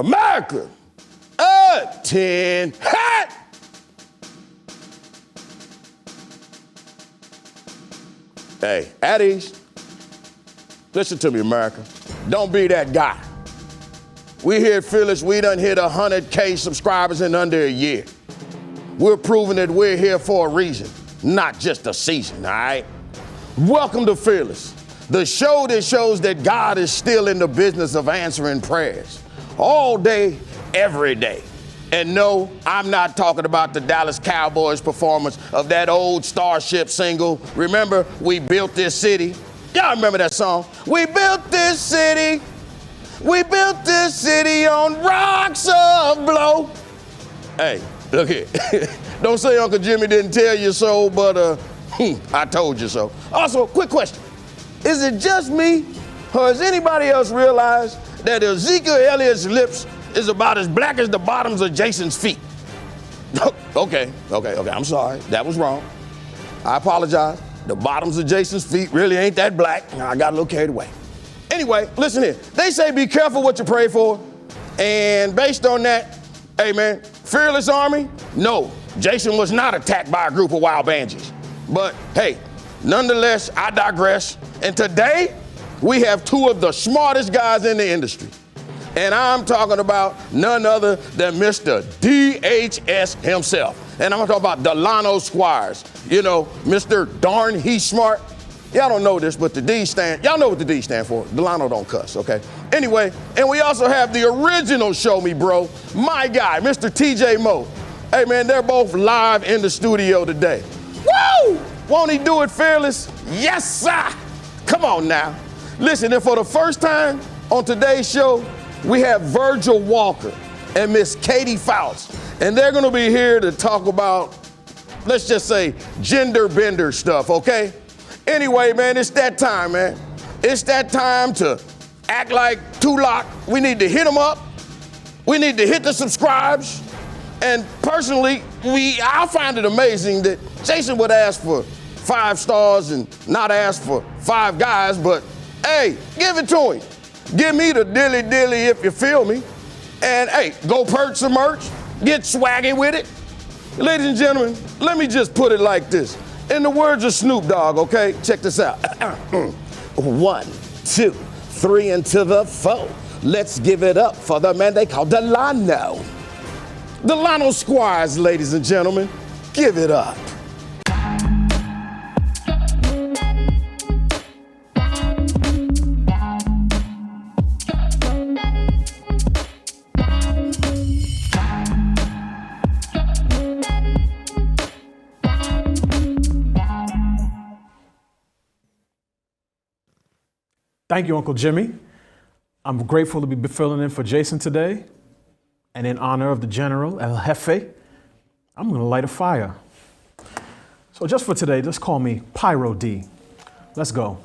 America, 10 hat. Hey, at ease. Listen to me, America. Don't be that guy. We here at Fearless, we done hit 100K subscribers in under a year. We're proving that we're here for a reason, not just a season, all right? Welcome to Fearless, the show that shows that God is still in the business of answering prayers all day, every day. And no, I'm not talking about the Dallas Cowboys performance of that old Starship single. Remember, we built this city? Y'all remember that song? We built this city. We built this city on rocks of blow. Hey, look here. Don't say Uncle Jimmy didn't tell you so, but I told you so. Also, quick question. Is it just me, or has anybody else realized that Ezekiel Elliott's lips is about as black as the bottoms of Jason's feet? Okay, I'm sorry. That was wrong. I apologize. The bottoms of Jason's feet really ain't that black. I got a little carried away. Anyway, listen here. They say be careful what you pray for. And based on that, hey man, Fearless Army, no, Jason was not attacked by a group of wild banshees. But hey, nonetheless, I digress. And today, we have two of the smartest guys in the industry. And I'm talking about none other than Mr. DHS himself. And I'm gonna talk about Delano Squires. You know, Mr. Darn He's Smart. Y'all don't know this, but y'all know what the D stand for. Delano don't cuss, okay? Anyway, and we also have the original Show Me Bro, my guy, Mr. TJ Moe. Hey man, they're both live in the studio today. Woo! Won't he do it, Fearless? Yes, sir! Come on now. Listen, and for the first time on today's show, we have Virgil Walker and Miss Katy Faust. And they're gonna be here to talk about, let's just say, gender bender stuff, okay? Anyway, man, it's that time, man. It's that time to act like Tulak. We need to hit them up. We need to hit the subscribes. And personally, I find it amazing that Jason would ask for 5 stars and not ask for 5 guys, but hey, give it to him. Give me the dilly dilly if you feel me. And hey, go purchase some merch, get swaggy with it. Ladies and gentlemen, let me just put it like this. In the words of Snoop Dogg, okay, check this out. 1, 2, 3 into the 4. Let's give it up for the man they call Delano. Delano Squires, ladies and gentlemen, give it up. Thank you, Uncle Jimmy. I'm grateful to be filling in for Jason today. And in honor of the General, El Jefe, I'm gonna light a fire. So just for today, just call me Pyro D. Let's go.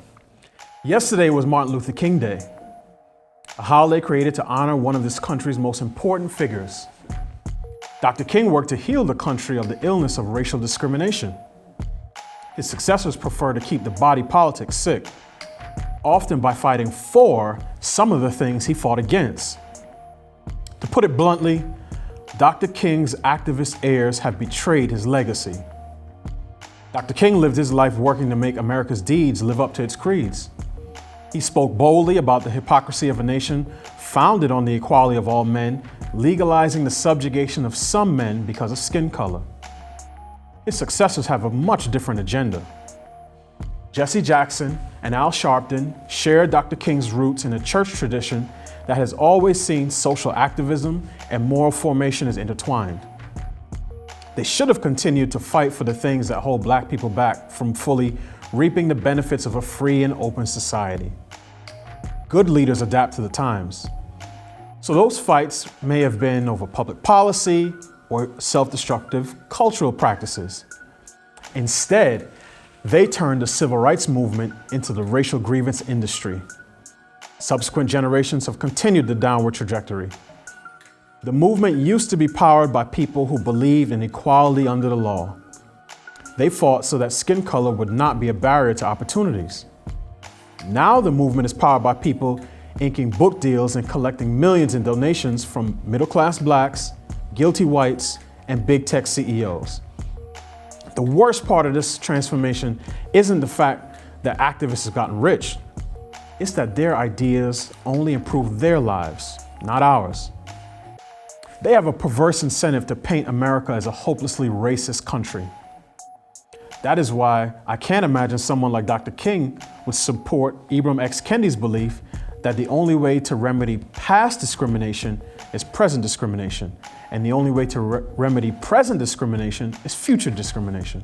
Yesterday was Martin Luther King Day, a holiday created to honor one of this country's most important figures. Dr. King worked to heal the country of the illness of racial discrimination. His successors prefer to keep the body politic sick, often by fighting for some of the things he fought against. To put it bluntly, Dr. King's activist heirs have betrayed his legacy. Dr. King lived his life working to make America's deeds live up to its creeds. He spoke boldly about the hypocrisy of a nation founded on the equality of all men, legalizing the subjugation of some men because of skin color. His successors have a much different agenda. Jesse Jackson and Al Sharpton shared Dr. King's roots in a church tradition that has always seen social activism and moral formation as intertwined. They should have continued to fight for the things that hold Black people back from fully reaping the benefits of a free and open society. Good leaders adapt to the times. So those fights may have been over public policy or self-destructive cultural practices. Instead, they turned the civil rights movement into the racial grievance industry. Subsequent generations have continued the downward trajectory. The movement used to be powered by people who believed in equality under the law. They fought so that skin color would not be a barrier to opportunities. Now the movement is powered by people inking book deals and collecting millions in donations from middle-class blacks, guilty whites, and big tech CEOs. The worst part of this transformation isn't the fact that activists have gotten rich. It's that their ideas only improve their lives, not ours. They have a perverse incentive to paint America as a hopelessly racist country. That is why I can't imagine someone like Dr. King would support Ibram X. Kendi's belief that the only way to remedy past discrimination is present discrimination, and the only way to remedy present discrimination is future discrimination.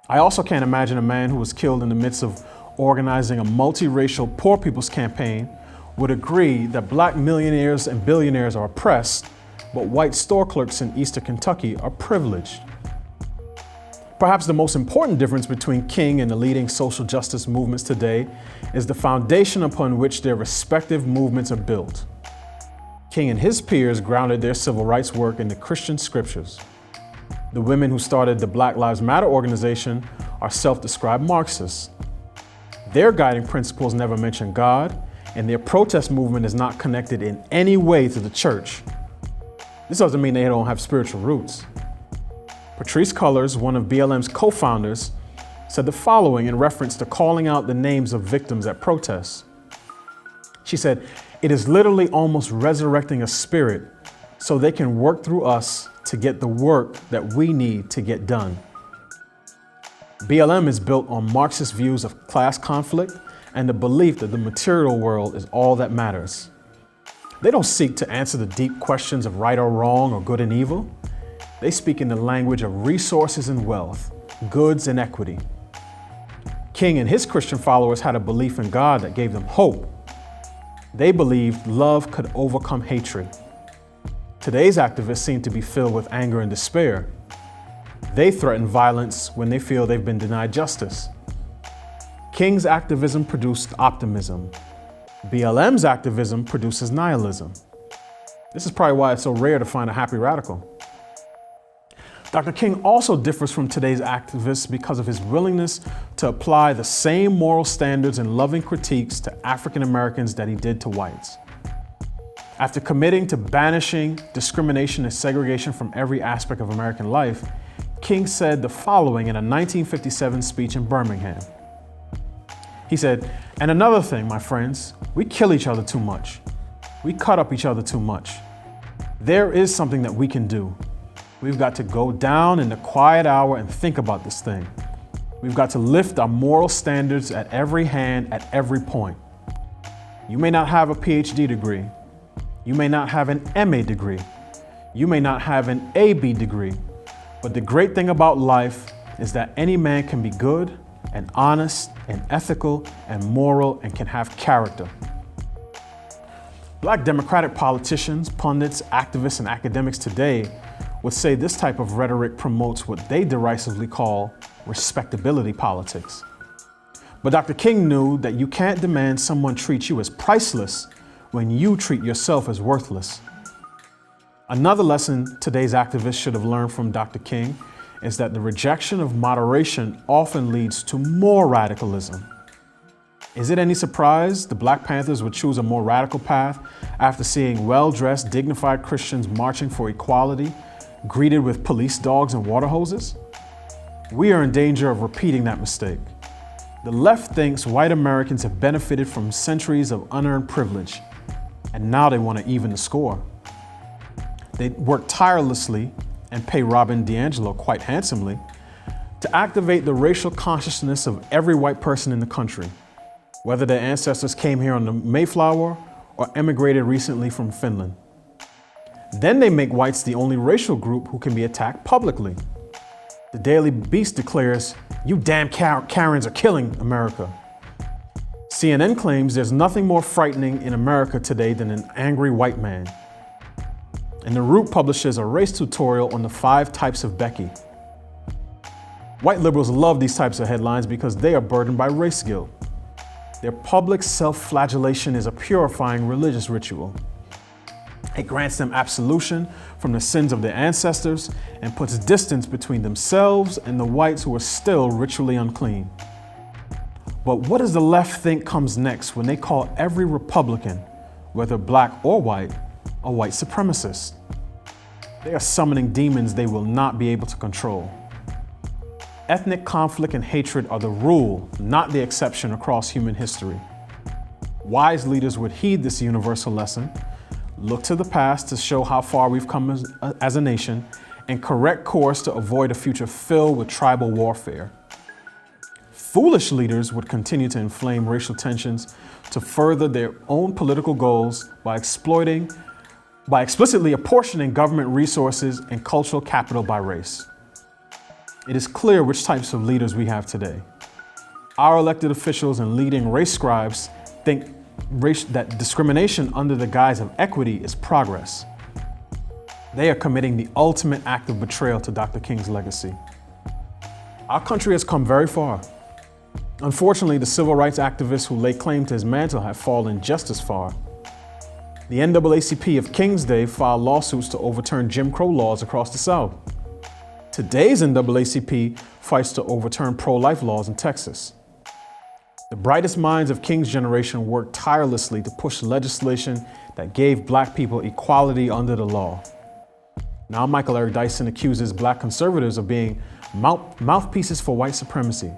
I also can't imagine a man who was killed in the midst of organizing a multiracial poor people's campaign would agree that black millionaires and billionaires are oppressed, but white store clerks in Eastern Kentucky are privileged. Perhaps the most important difference between King and the leading social justice movements today is the foundation upon which their respective movements are built. King and his peers grounded their civil rights work in the Christian scriptures. The women who started the Black Lives Matter organization are self-described Marxists. Their guiding principles never mention God, and their protest movement is not connected in any way to the church. This doesn't mean they don't have spiritual roots. Patrisse Cullors, one of BLM's co-founders, said the following in reference to calling out the names of victims at protests. She said, "It is literally almost resurrecting a spirit so they can work through us to get the work that we need to get done." BLM is built on Marxist views of class conflict and the belief that the material world is all that matters. They don't seek to answer the deep questions of right or wrong or good and evil. They speak in the language of resources and wealth, goods and equity. King and his Christian followers had a belief in God that gave them hope. They believed love could overcome hatred. Today's activists seem to be filled with anger and despair. They threaten violence when they feel they've been denied justice. King's activism produced optimism. BLM's activism produces nihilism. This is probably why it's so rare to find a happy radical. Dr. King also differs from today's activists because of his willingness to apply the same moral standards and loving critiques to African Americans that he did to whites. After committing to banishing discrimination and segregation from every aspect of American life, King said the following in a 1957 speech in Birmingham. He said, "And another thing, my friends, we kill each other too much. We cut up each other too much. There is something that we can do. We've got to go down in the quiet hour and think about this thing. We've got to lift our moral standards at every hand, at every point. You may not have a PhD degree. You may not have an MA degree. You may not have an AB degree. But the great thing about life is that any man can be good and honest and ethical and moral and can have character." Black Democratic politicians, pundits, activists, and academics today would say this type of rhetoric promotes what they derisively call respectability politics. But Dr. King knew that you can't demand someone treat you as priceless when you treat yourself as worthless. Another lesson today's activists should have learned from Dr. King is that the rejection of moderation often leads to more radicalism. Is it any surprise the Black Panthers would choose a more radical path after seeing well-dressed, dignified Christians marching for equality, greeted with police dogs and water hoses? We are in danger of repeating that mistake. The left thinks white Americans have benefited from centuries of unearned privilege, and now they want to even the score. They work tirelessly and pay Robin DiAngelo quite handsomely to activate the racial consciousness of every white person in the country, whether their ancestors came here on the Mayflower or emigrated recently from Finland. Then they make whites the only racial group who can be attacked publicly. The Daily Beast declares, "You damn Karens are killing America." CNN claims there's nothing more frightening in America today than an angry white man. And The Root publishes a race tutorial on the 5 types of Becky. White liberals love these types of headlines because they are burdened by race guilt. Their public self-flagellation is a purifying religious ritual. It grants them absolution from the sins of their ancestors and puts distance between themselves and the whites who are still ritually unclean. But what does the left think comes next when they call every Republican, whether black or white, a white supremacist? They are summoning demons they will not be able to control. Ethnic conflict and hatred are the rule, not the exception across human history. Wise leaders would heed this universal lesson, look to the past to show how far we've come as a nation, and correct course to avoid a future filled with tribal warfare. Foolish leaders would continue to inflame racial tensions to further their own political goals by explicitly apportioning government resources and cultural capital by race. It is clear which types of leaders we have today. Our elected officials and leading race scribes think that discrimination under the guise of equity is progress. They are committing the ultimate act of betrayal to Dr. King's legacy. Our country has come very far. Unfortunately, the civil rights activists who lay claim to his mantle have fallen just as far. The NAACP of King's Day filed lawsuits to overturn Jim Crow laws across the South. Today's NAACP fights to overturn pro-life laws in Texas. The brightest minds of King's generation worked tirelessly to push legislation that gave black people equality under the law. Now Michael Eric Dyson accuses black conservatives of being mouthpieces for white supremacy.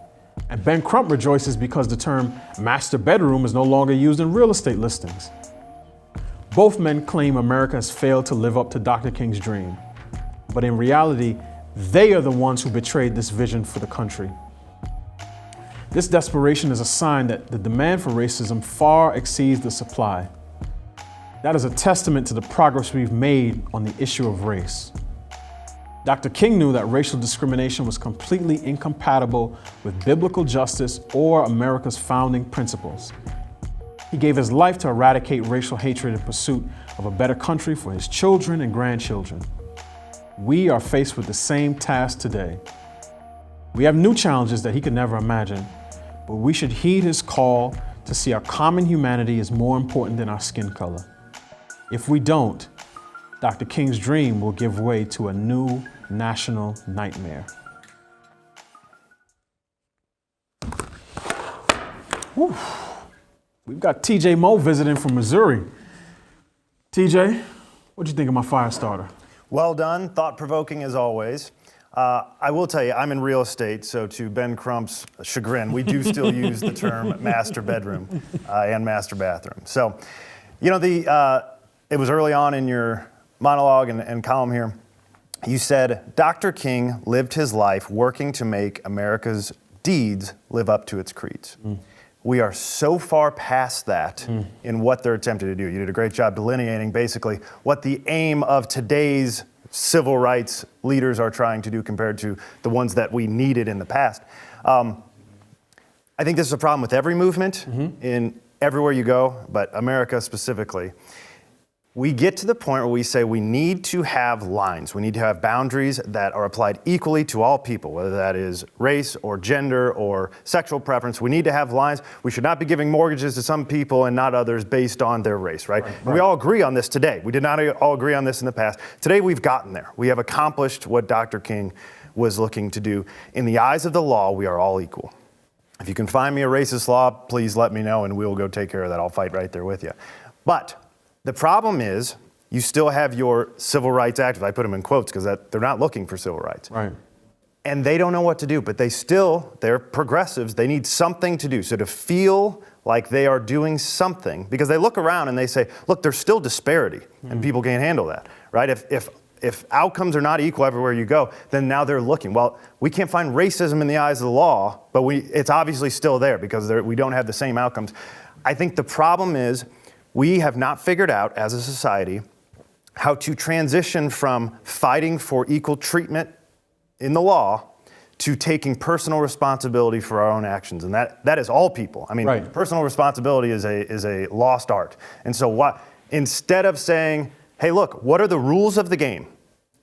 And Ben Crump rejoices because the term master bedroom is no longer used in real estate listings. Both men claim America has failed to live up to Dr. King's dream. But in reality, they are the ones who betrayed this vision for the country. This desperation is a sign that the demand for racism far exceeds the supply. That is a testament to the progress we've made on the issue of race. Dr. King knew that racial discrimination was completely incompatible with biblical justice or America's founding principles. He gave his life to eradicate racial hatred in pursuit of a better country for his children and grandchildren. We are faced with the same task today. We have new challenges that he could never imagine, but we should heed his call to see our common humanity as more important than our skin color. If we don't, Dr. King's dream will give way to a new national nightmare. Whew. We've got TJ Moe visiting from Missouri. TJ, what'd you think of my fire starter? Well done, thought-provoking as always. I will tell you, I'm in real estate, so to Ben Crump's chagrin, we do still use the term master bedroom and master bathroom. So, you know, it was early on in your monologue and column here. You said, Dr. King lived his life working to make America's deeds live up to its creeds. We are so far past that in what they're attempting to do. You did a great job delineating basically what the aim of today's civil rights leaders are trying to do compared to the ones that we needed in the past. I think this is a problem with every movement in everywhere you go, but America specifically. We get to the point where we say we need to have lines. We need to have boundaries that are applied equally to all people, whether that is race or gender or sexual preference. We need to have lines. We should not be giving mortgages to some people and not others based on their race, right? We all agree on this today. We did not all agree on this in the past. Today we've gotten there. We have accomplished what Dr. King was looking to do. In the eyes of the law, we are all equal. If you can find me a racist law, please let me know and we'll go take care of that. I'll fight right there with you. But the problem is, you still have your civil rights activists. I put them in quotes because they're not looking for civil rights. Right. And they don't know what to do, but they're progressives. They need something to do. So to feel like they are doing something, because they look around and they say, look, there's still disparity, and people can't handle that, right? If outcomes are not equal everywhere you go, then now they're looking. Well, we can't find racism in the eyes of the law, but it's obviously still there because we don't have the same outcomes. I think the problem is, we have not figured out as a society how to transition from fighting for equal treatment in the law to taking personal responsibility for our own actions. And that is all people. I mean, personal responsibility is a lost art. And so instead of saying, hey, look, what are the rules of the game?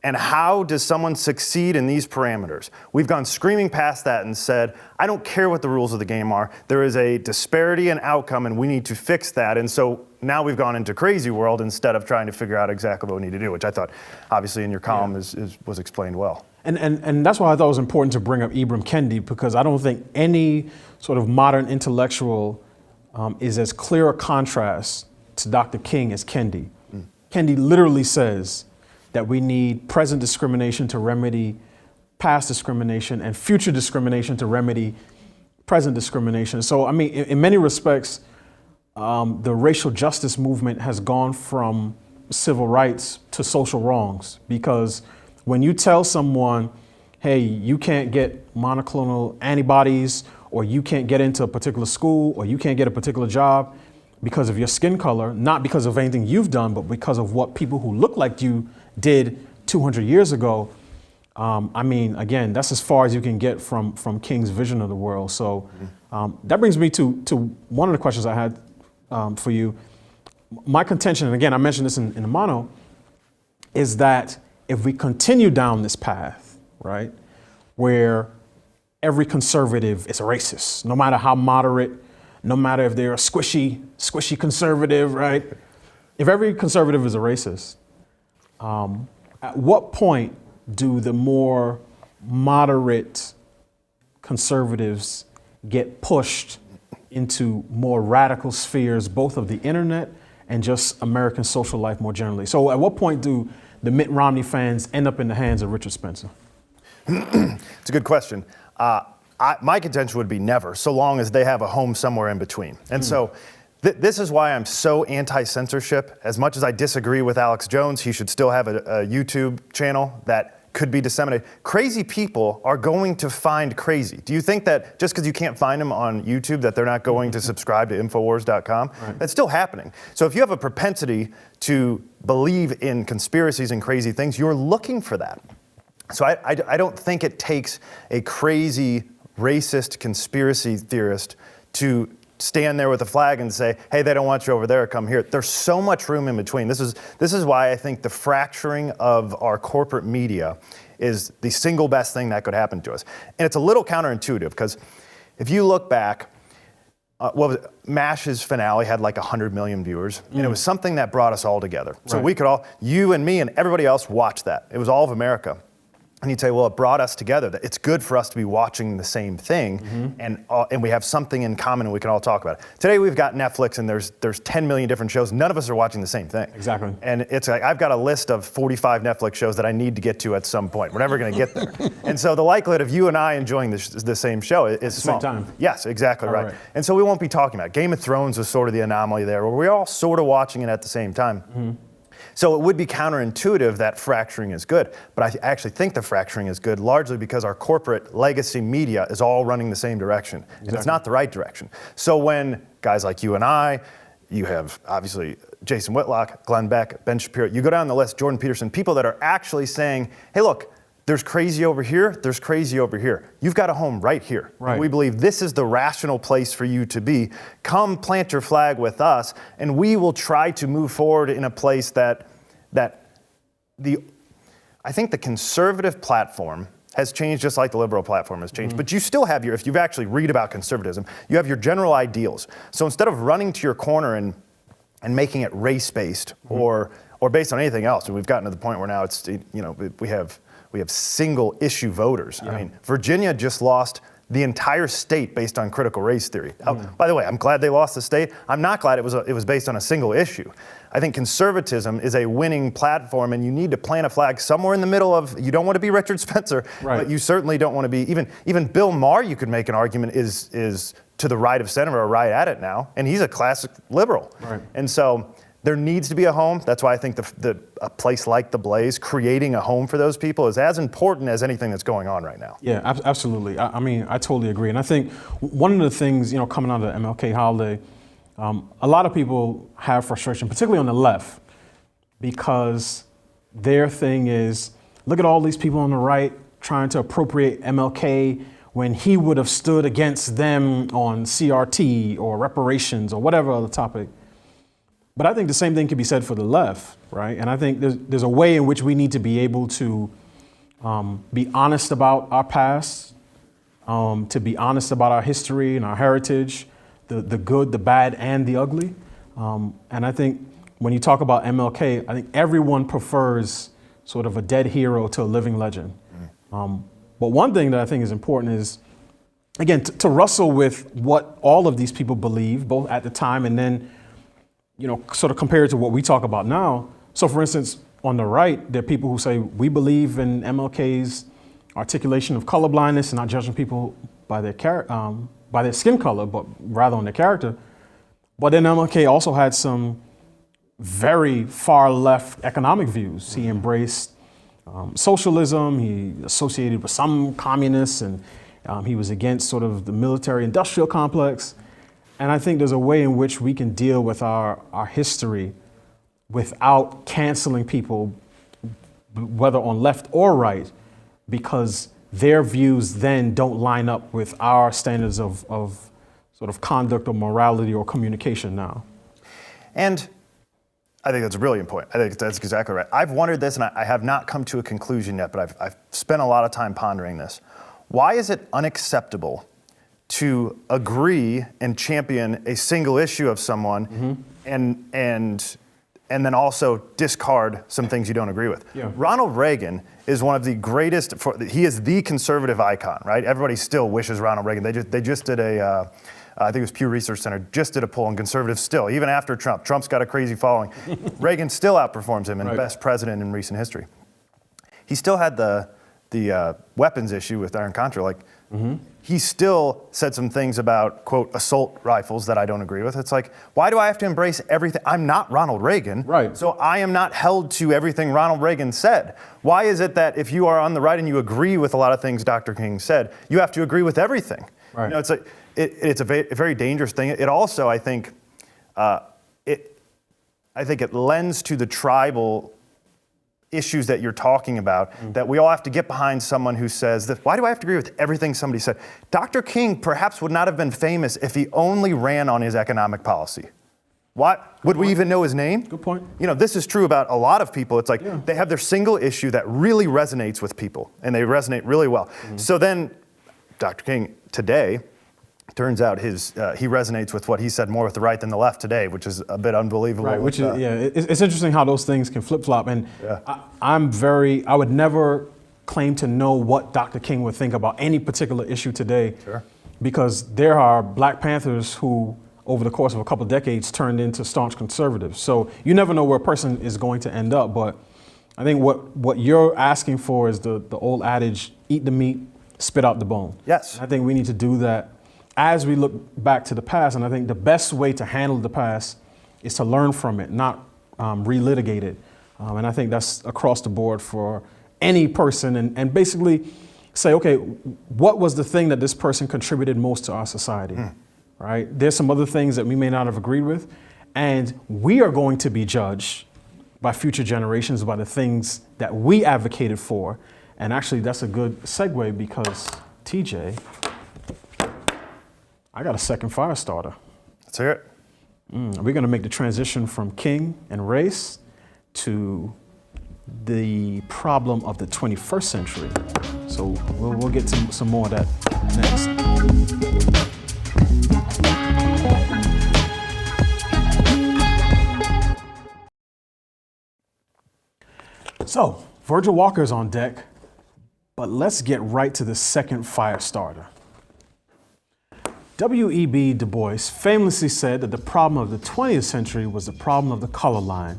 And how does someone succeed in these parameters? We've gone screaming past that and said, I don't care what the rules of the game are. There is a disparity in outcome and we need to fix that. And so now we've gone into crazy world instead of trying to figure out exactly what we need to do, which I thought obviously in your column was explained well. And that's why I thought it was important to bring up Ibram Kendi, because I don't think any sort of modern intellectual is as clear a contrast to Dr. King as Kendi. Kendi literally says that we need present discrimination to remedy past discrimination and future discrimination to remedy present discrimination. So, I mean, in many respects, the racial justice movement has gone from civil rights to social wrongs, because when you tell someone, hey, you can't get monoclonal antibodies, or you can't get into a particular school, or you can't get a particular job because of your skin color, not because of anything you've done, but because of what people who look like you did 200 years ago, I mean, again, that's as far as you can get from King's vision of the world. So that brings me to one of the questions I had for you. My contention, and again, I mentioned this in the mono, is that if we continue down this path, right, where every conservative is a racist, no matter how moderate, no matter if they're a squishy conservative, right? If every conservative is a racist, at what point do the more moderate conservatives get pushed into more radical spheres, both of the internet and just American social life more generally? So at what point do the Mitt Romney fans end up in the hands of Richard Spencer? It's a good question. My contention would be never, so long as they have a home somewhere in between. And so this is why I'm so anti-censorship. As much as I disagree with Alex Jones, he should still have a YouTube channel that could be disseminated. Crazy people are going to find crazy. Do you think that just because you can't find them on YouTube that they're not going to subscribe to Infowars.com? Right. That's still happening. So if you have a propensity to believe in conspiracies and crazy things, you're looking for that. So I don't think it takes a crazy racist conspiracy theorist to stand there with a flag and say, hey, they don't want you over there, come here. There's so much room in between. This is why I think the fracturing of our corporate media is the single best thing that could happen to us. And it's a little counterintuitive, because if you look back, MASH's finale had like 100 million viewers, and it was something that brought us all together. So we could all, you and me and everybody else, watch that. It was all of America. And you'd say, well, it brought us together. That it's good for us to be watching the same thing, and we have something in common and we can all talk about it. Today we've got Netflix, and there's 10 million different shows. None of us are watching the same thing. Exactly. And it's like, I've got a list of 45 Netflix shows that I need to get to at some point. We're never going to get there. And so the likelihood of you and I enjoying the same show is small. At the same time. Yes, exactly right. And so we won't be talking about it. Game of Thrones was sort of the anomaly there, where we're all sort of watching it at the same time. So it would be counterintuitive that fracturing is good, but I actually think the fracturing is good largely because our corporate legacy media is all running the same direction, and it's not the right direction. So when guys like you and I, you have obviously Jason Whitlock, Glenn Beck, Ben Shapiro, you go down the list, Jordan Peterson, people that are actually saying, hey, look, there's crazy over here, there's crazy over here. You've got a home right here. Right. We believe this is the rational place for you to be. Come plant your flag with us, and we will try to move forward in a place that I think the conservative platform has changed just like the liberal platform has changed. But you still have if you actually read about conservatism, you have your general ideals. So instead of running to your corner and making it race-based or based on anything else, and we've gotten to the point where now it's, we have single issue voters. I mean, Virginia just lost the entire state based on critical race theory. By the way, I'm glad they lost the state. I'm not glad it was based on a single issue. I think conservatism is a winning platform, and you need to plant a flag somewhere in the middle of, you don't want to be Richard Spencer, but you certainly don't want to be, even Bill Maher, you could make an argument, is to the right of center or right at it now, and he's a classic liberal. And so there needs to be a home. That's why I think a place like The Blaze, creating a home for those people, is as important as anything that's going on right now. Yeah, absolutely. I mean, I totally agree. And I think one of the things, coming out of the MLK holiday, a lot of people have frustration, particularly on the left, because their thing is, look at all these people on the right trying to appropriate MLK when he would have stood against them on CRT or reparations or whatever other topic. But I think the same thing can be said for the left, right? And I think there's a way in which we need to be able to be honest about our past, to be honest about our history and our heritage, the good, the bad, and the ugly. And I think when you talk about MLK, I think everyone prefers sort of a dead hero to a living legend. But one thing that I think is important is, again, to wrestle with what all of these people believe, both at the time and then, sort of compare it to what we talk about now. So for instance, on the right, there are people who say, we believe in MLK's articulation of colorblindness and not judging people by their skin color, but rather on their character. But then MLK also had some very far left economic views. He embraced socialism, he associated with some communists, and he was against sort of the military industrial complex. And I think there's a way in which we can deal with our history without canceling people, whether on left or right, because their views then don't line up with our standards of sort of conduct or morality or communication now. And I think that's a brilliant point. I think that's exactly right. I've wondered this, and I have not come to a conclusion yet, but I've spent a lot of time pondering this. Why is it unacceptable to agree and champion a single issue of someone and then also discard some things you don't agree with? Yeah. Ronald Reagan is one of the greatest, he is the conservative icon, right? Everybody still wishes Ronald Reagan. They just did I think it was Pew Research Center, just did a poll on conservatives still, even after Trump. Trump's got a crazy following. Reagan still outperforms him and best president in recent history. He still had the weapons issue with Iran-Contra. He still said some things about, quote, assault rifles that I don't agree with. It's like, why do I have to embrace everything? I'm not Ronald Reagan. Right. So I am not held to everything Ronald Reagan said. Why is it that if you are on the right and you agree with a lot of things Dr. King said, you have to agree with everything? Right. It's like, it's a very dangerous thing. It also, I think, it lends to the tribal issues that you're talking about, that we all have to get behind someone who says that, why do I have to agree with everything somebody said? Dr. King perhaps would not have been famous if he only ran on his economic policy. Would we even know his name? Good point. This is true about a lot of people. It's like they have their single issue that really resonates with people, and they resonate really well. So then Dr. King today, turns out he resonates with what he said more with the right than the left today, which is a bit unbelievable. Right, which is, it's interesting how those things can flip-flop. And I would never claim to know what Dr. King would think about any particular issue today. Sure. Because there are Black Panthers who, over the course of a couple of decades, turned into staunch conservatives. So you never know where a person is going to end up. But I think what you're asking for is the old adage, eat the meat, spit out the bone. Yes. I think we need to do that as we look back to the past. And I think the best way to handle the past is to learn from it, not relitigate it. And I think that's across the board for any person, and basically say, okay, what was the thing that this person contributed most to our society, right? There's some other things that we may not have agreed with, and we are going to be judged by future generations by the things that we advocated for. And actually, that's a good segue because, TJ, I got a second fire starter. Let's hear it. We're going to make the transition from king and race to the problem of the 21st century. So we'll get to some more of that next. So Virgil Walker's on deck, but let's get right to the second fire starter. W.E.B. Du Bois famously said that the problem of the 20th century was the problem of the color line.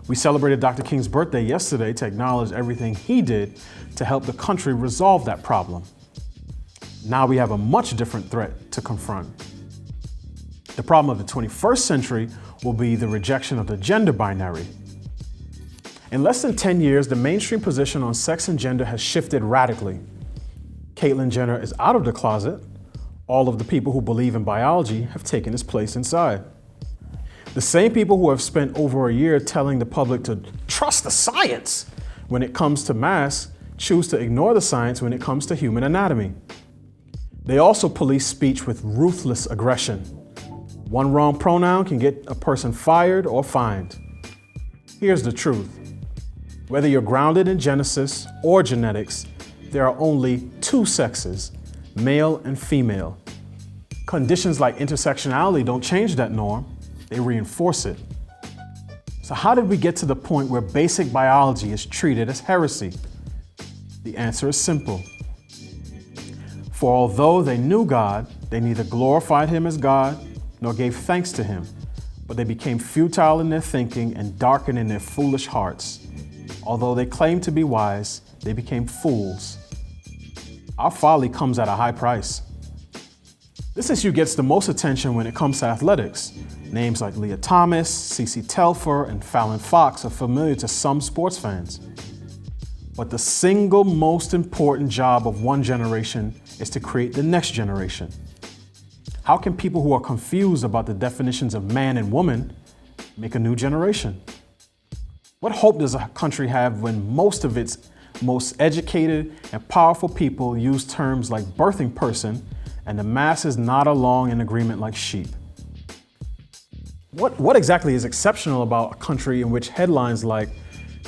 We celebrated Dr. King's birthday yesterday to acknowledge everything he did to help the country resolve that problem. Now we have a much different threat to confront. The problem of the 21st century will be the rejection of the gender binary. In less than 10 years, the mainstream position on sex and gender has shifted radically. Caitlyn Jenner is out of the closet. All of the people who believe in biology have taken its place inside. The same people who have spent over a year telling the public to trust the science when it comes to masks choose to ignore the science when it comes to human anatomy. They also police speech with ruthless aggression. One wrong pronoun can get a person fired or fined. Here's the truth. Whether you're grounded in Genesis or genetics, there are only two sexes, male and female. Conditions like intersectionality don't change that norm, they reinforce it. So how did we get to the point where basic biology is treated as heresy? The answer is simple. For although they knew God, they neither glorified him as God nor gave thanks to him, but they became futile in their thinking and darkened in their foolish hearts. Although they claimed to be wise, they became fools. Our folly comes at a high price. This issue gets the most attention when it comes to athletics. Names like Lia Thomas, CeCe Telfer, and Fallon Fox are familiar to some sports fans. But the single most important job of one generation is to create the next generation. How can people who are confused about the definitions of man and woman make a new generation? What hope does a country have when most of its most educated and powerful people use terms like birthing person and the masses nod along in agreement like sheep? What exactly is exceptional about a country in which headlines like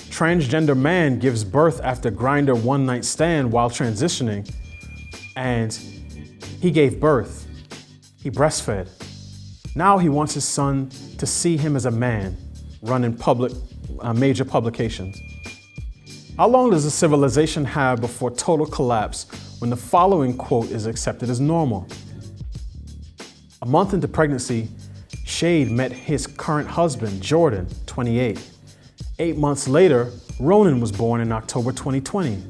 transgender man gives birth after grinder one-night stand while transitioning, and he gave birth, he breastfed. Now he wants his son to see him as a man, run in public, major publications. How long does a civilization have before total collapse when the following quote is accepted as normal? A month into pregnancy, Shade met his current husband, Jordan, 28. 8 months later, Ronan was born in October 2020.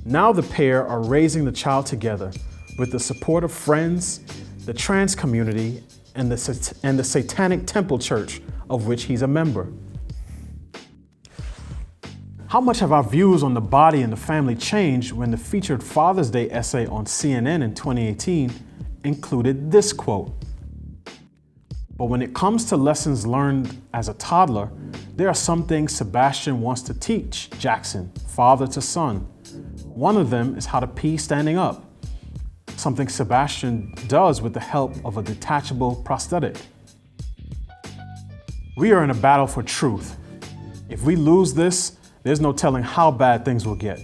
Now the pair are raising the child together with the support of friends, the trans community, and the Satanic Temple Church, of which he's a member. How much have our views on the body and the family changed when the featured Father's Day essay on CNN in 2018 included this quote? But when it comes to lessons learned as a toddler, there are some things Sebastian wants to teach Jackson, father to son. One of them is how to pee standing up, something Sebastian does with the help of a detachable prosthetic. We are in a battle for truth. If we lose this, there's no telling how bad things will get.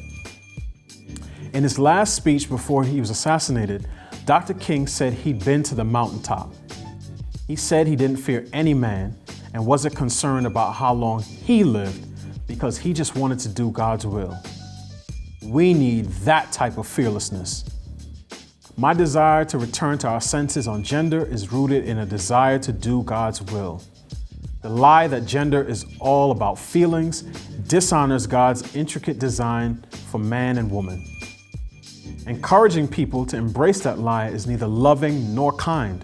In his last speech before he was assassinated, Dr. King said he'd been to the mountaintop. He said he didn't fear any man and wasn't concerned about how long he lived because he just wanted to do God's will. We need that type of fearlessness. My desire to return to our senses on gender is rooted in a desire to do God's will. The lie that gender is all about feelings dishonors God's intricate design for man and woman. Encouraging people to embrace that lie is neither loving nor kind.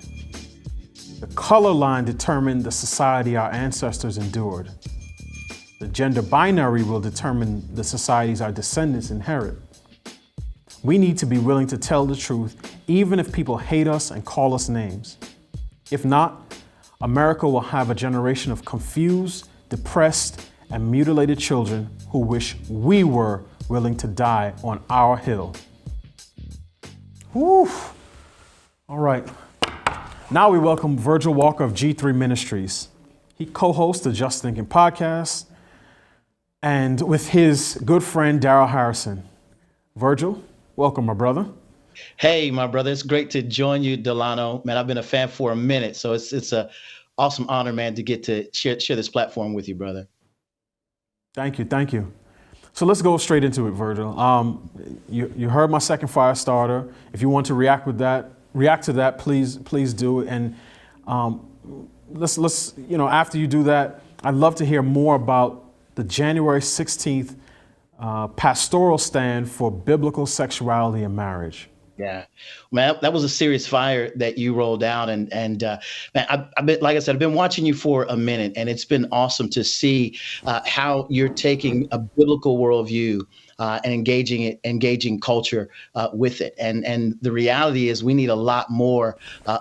The color line determined the society our ancestors endured. The gender binary will determine the societies our descendants inherit. We need to be willing to tell the truth, even if people hate us and call us names. If not, America will have a generation of confused, depressed, and mutilated children who wish we were willing to die on our hill. Whew. All right. Now we welcome Virgil Walker of G3 Ministries. He co-hosts the Just Thinking podcast and with his good friend, Daryl Harrison. Virgil, welcome, my brother. Hey, my brother. It's great to join you, Delano. Man, I've been a fan for a minute, so it's a awesome honor, man, to get to share this platform with you, brother. Thank you. So let's go straight into it, Virgil. You heard my second fire starter. If you want to react to that, please do. And let's after you do that, I'd love to hear more about the January 16th pastoral stand for biblical sexuality and marriage. Yeah, man, that was a serious fire that you rolled out, and man, I've been, like I said, I've been watching you for a minute, and it's been awesome to see how you're taking a biblical worldview and engaging culture with it. And the reality is we need a lot more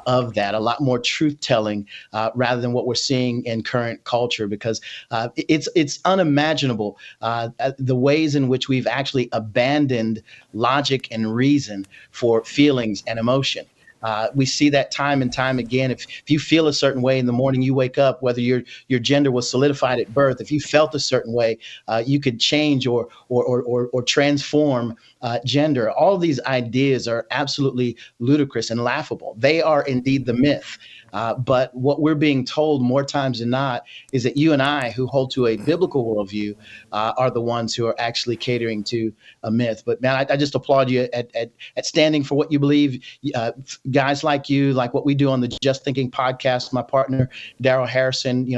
of that, a lot more truth telling rather than what we're seeing in current culture, because it's unimaginable the ways in which we've actually abandoned logic and reason for feelings and emotion. We see that time and time again. If you feel a certain way in the morning you wake up, whether your gender was solidified at birth, if you felt a certain way, you could change or transform gender. All of these ideas are absolutely ludicrous and laughable. They are indeed the myth. But what we're being told more times than not is that you and I, who hold to a biblical worldview, are the ones who are actually catering to a myth. But man, I just applaud you at standing for what you believe. Guys like you, like what we do on the Just Thinking podcast, my partner Daryl Harrison,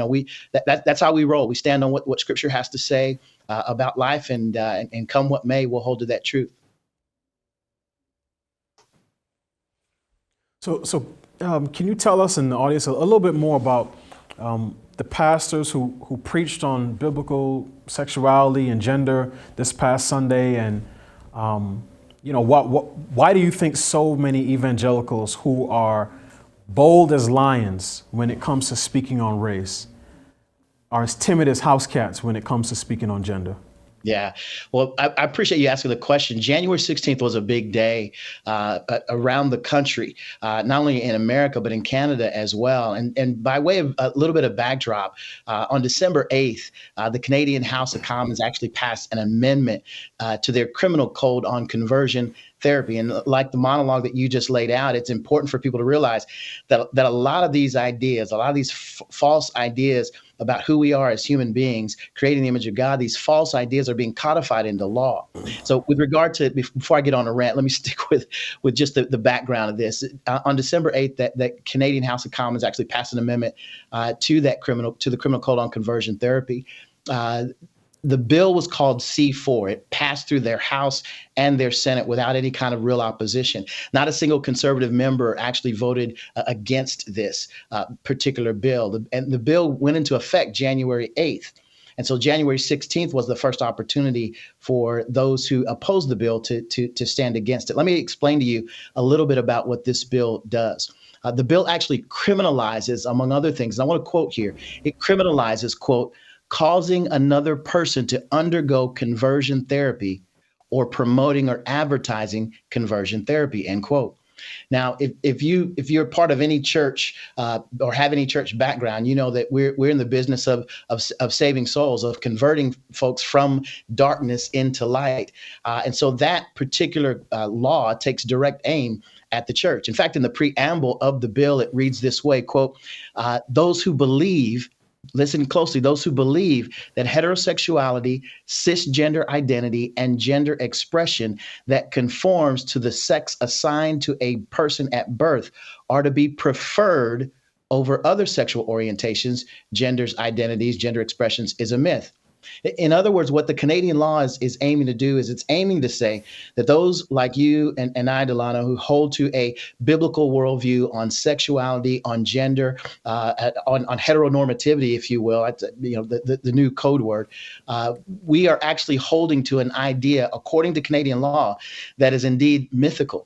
that's how we roll. We stand on what Scripture has to say about life, and come what may, we'll hold to that truth. So can you tell us in the audience a little bit more about the pastors who preached on biblical sexuality and gender this past Sunday, and why do you think so many evangelicals who are bold as lions when it comes to speaking on race are as timid as house cats when it comes to speaking on gender? Yeah, well, I appreciate you asking the question. January 16th was a big day around the country, not only in America, but in Canada as well. And by way of a little bit of backdrop, on December 8th, the Canadian House of Commons actually passed an amendment to their criminal code on conversion therapy. And like the monologue that you just laid out, it's important for people to realize that a lot of these ideas, a lot of these false ideas about who we are as human beings, creating the image of God, these false ideas are being codified into law. So with regard to, before I get on a rant, let me stick with just the background of this. On December 8th, that Canadian House of Commons actually passed an amendment to the criminal code on conversion therapy. The bill was called C4. It passed through their House and their Senate without any kind of real opposition. Not a single conservative member actually voted against this particular bill. And the bill went into effect January 8th. And so January 16th was the first opportunity for those who opposed the bill to stand against it. Let me explain to you a little bit about what this bill does. The bill actually criminalizes, among other things, and I want to quote here, it criminalizes, quote, causing another person to undergo conversion therapy or promoting or advertising conversion therapy, end quote. Now, if you're part of any church or have any church background, you know that we're in the business of saving souls, of converting folks from darkness into light. And so that particular law takes direct aim at the church. In fact, in the preamble of the bill, it reads this way, quote, those who believe, listen closely, those who believe that heterosexuality, cisgender identity, and gender expression that conforms to the sex assigned to a person at birth are to be preferred over other sexual orientations, genders, identities, gender expressions is a myth. In other words, what the Canadian law is aiming to do is it's aiming to say that those like you and I, Delano, who hold to a biblical worldview on sexuality, on gender, on heteronormativity, if you will, the new code word, we are actually holding to an idea, according to Canadian law, that is indeed mythical.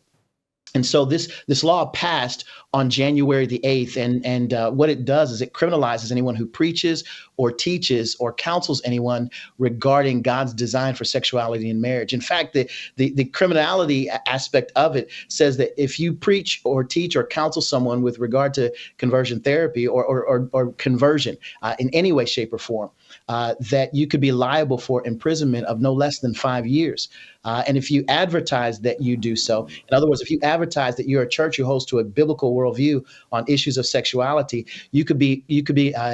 And so this law passed on January the 8th, and what it does is it criminalizes anyone who preaches or teaches or counsels anyone regarding God's design for sexuality and marriage. In fact, the criminality aspect of it says that if you preach or teach or counsel someone with regard to conversion therapy or conversion in any way, shape, or form, that you could be liable for imprisonment of no less than 5 years. And if you advertise that you do so, in other words, if you advertise that you're a church who holds to a biblical worldview on issues of sexuality, you could be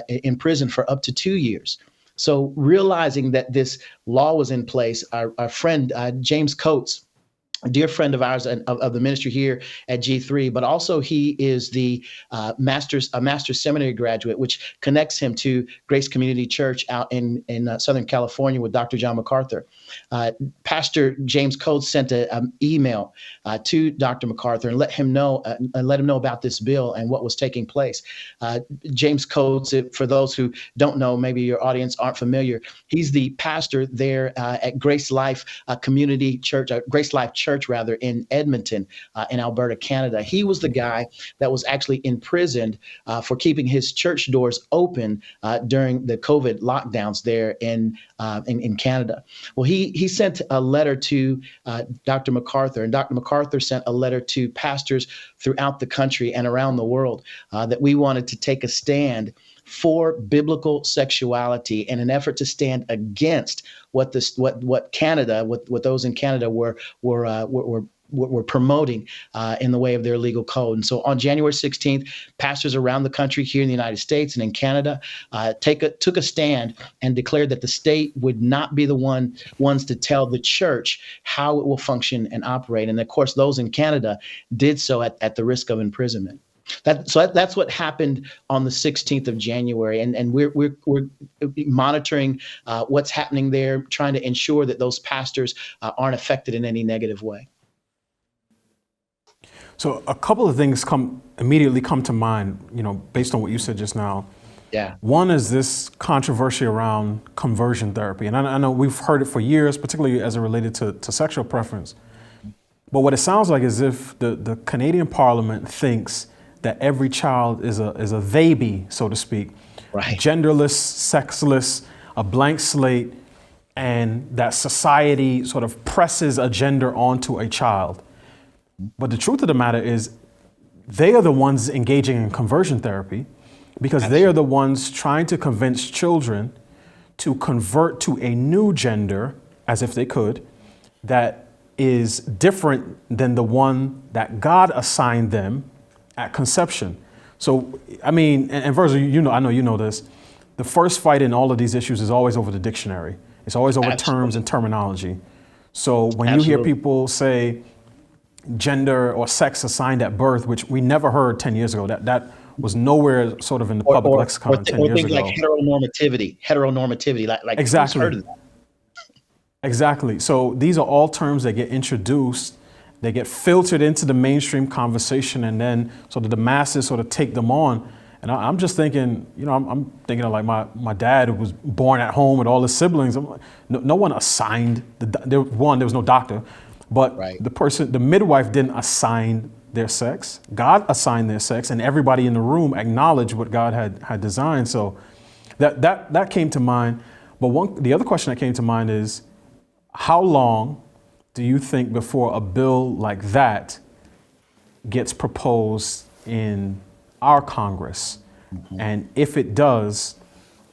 in prison for up to 2 years. So realizing that this law was in place, our friend James Coates, a dear friend of ours of the ministry here at G3, but also he is the master's seminary graduate, which connects him to Grace Community Church out in Southern California with Dr. John MacArthur. Pastor James Coates sent an email to Dr. MacArthur and let him know about this bill and what was taking place. James Coates, for those who don't know, maybe your audience aren't familiar, he's the pastor there at Grace Life Community Church, Grace Life Church church rather in Edmonton, in Alberta, Canada. He was the guy that was actually imprisoned for keeping his church doors open during the COVID lockdowns there in Canada. Well, he sent a letter to Dr. MacArthur, and Dr. MacArthur sent a letter to pastors throughout the country and around the world that we wanted to take a stand for biblical sexuality in an effort to stand against what Canada, what those in Canada were promoting in the way of their legal code. And so on January 16th, pastors around the country here in the United States and in Canada took a stand and declared that the state would not be the ones to tell the church how it will function and operate. And of course, those in Canada did so at the risk of imprisonment. That's what happened on the 16th of January, and we're monitoring what's happening there, trying to ensure that those pastors aren't affected in any negative way. So a couple of things immediately come to mind, based on what you said just now. Yeah. One is this controversy around conversion therapy, and I know we've heard it for years, particularly as it related to sexual preference. But what it sounds like is if the Canadian Parliament thinks that every child is a baby, so to speak, right, genderless, sexless, a blank slate, and that society sort of presses a gender onto a child. But the truth of the matter is they are the ones engaging in conversion therapy because they are the ones trying to convince children to convert to a new gender, as if they could, that is different than the one that God assigned them at conception. So, I mean, and Virgil, I know you know this, the first fight in all of these issues is always over the dictionary. It's always over terms and terminology. So when you hear people say gender or sex assigned at birth, which we never heard 10 years ago, that was nowhere sort of in the public lexicon 10 years ago. Like heteronormativity, like exactly. Heard of that? Exactly. So these are all terms that get introduced. They get filtered into the mainstream conversation, and then sort of the masses sort of take them on. And I'm just thinking, I'm thinking of like my dad who was born at home with all his siblings. No one assigned there was no doctor, but right, the midwife didn't assign their sex. God assigned their sex, and everybody in the room acknowledged what God had designed. So that came to mind. But the other question that came to mind is, how long do you think before a bill like that gets proposed in our Congress? Mm-hmm. And if it does,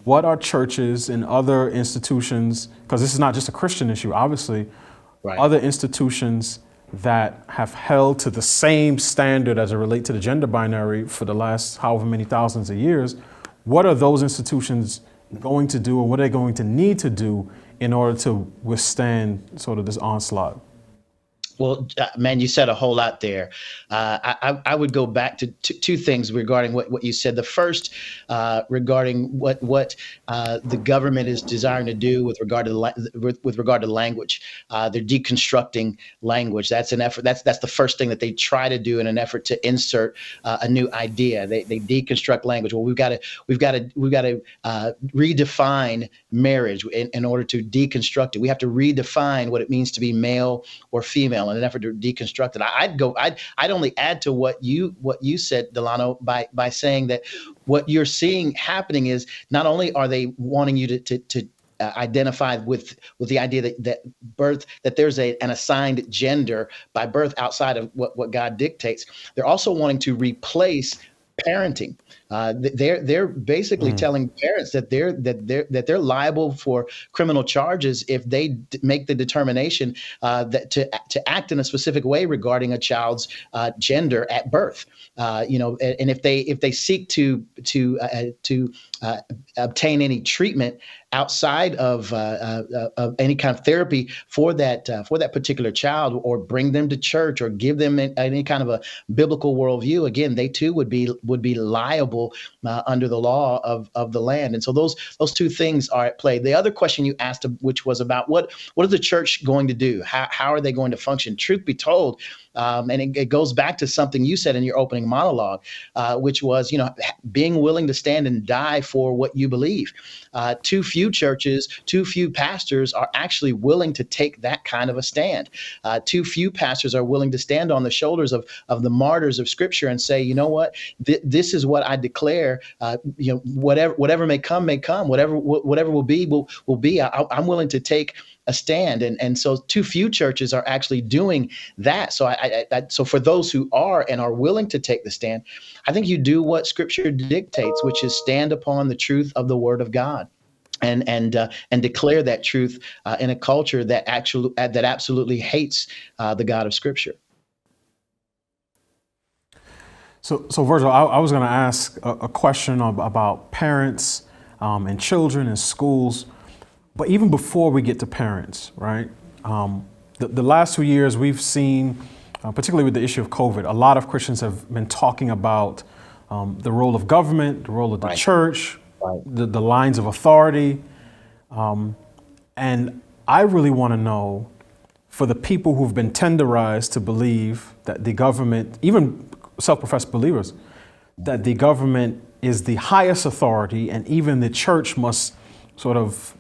what are churches and other institutions, because this is not just a Christian issue, obviously, right, other institutions that have held to the same standard as it relates to the gender binary for the last however many thousands of years, what are those institutions going to do, and what are they going to need to do in order to withstand sort of this onslaught? Well, man, you said a whole lot there. I would go back to two things regarding what you said. The first, regarding what the government is desiring to do with regard to language. They're deconstructing language. That's an effort. That's the first thing that they try to do in an effort to insert a new idea. They deconstruct language. Well, we've got to redefine marriage in order to deconstruct it. We have to redefine what it means to be male or female in an effort to deconstruct it. I'd only add to what you said, Delano, by saying that what you're seeing happening is not only are they wanting you to identify with the idea that there's an assigned gender by birth outside of what God dictates, they're also wanting to replace parenting. They're basically telling parents that they're liable for criminal charges if they make the determination that to act in a specific way regarding a child's gender at birth. And if they seek to obtain any treatment outside of any kind of therapy for that particular child, or bring them to church, or give them any kind of a biblical worldview, again, they too would be liable under the law of the land. And so those two things are at play. The other question you asked, which was about what is the church going to do? How are they going to function? Truth be told, And it goes back to something you said in your opening monologue, which was, being willing to stand and die for what you believe. Too few churches, too few pastors are actually willing to take that kind of a stand. Too few pastors are willing to stand on the shoulders of the martyrs of Scripture and say, you know what, this is what I declare. Whatever may come, whatever will be, will be. I'm willing to take a stand, and so too few churches are actually doing that. So so for those who are and are willing to take the stand, I think you do what Scripture dictates, which is stand upon the truth of the Word of God, and declare that truth in a culture that absolutely hates the God of Scripture. So Virgil, I was going to ask a question about parents and children and schools. But even before we get to parents, right? The last 2 years we've seen, particularly with the issue of COVID, a lot of Christians have been talking about the role of government, the role of the church, the lines of authority. And I really want to know, for the people who've been tenderized to believe that the government, even self-professed believers, that the government is the highest authority and even the church must sort of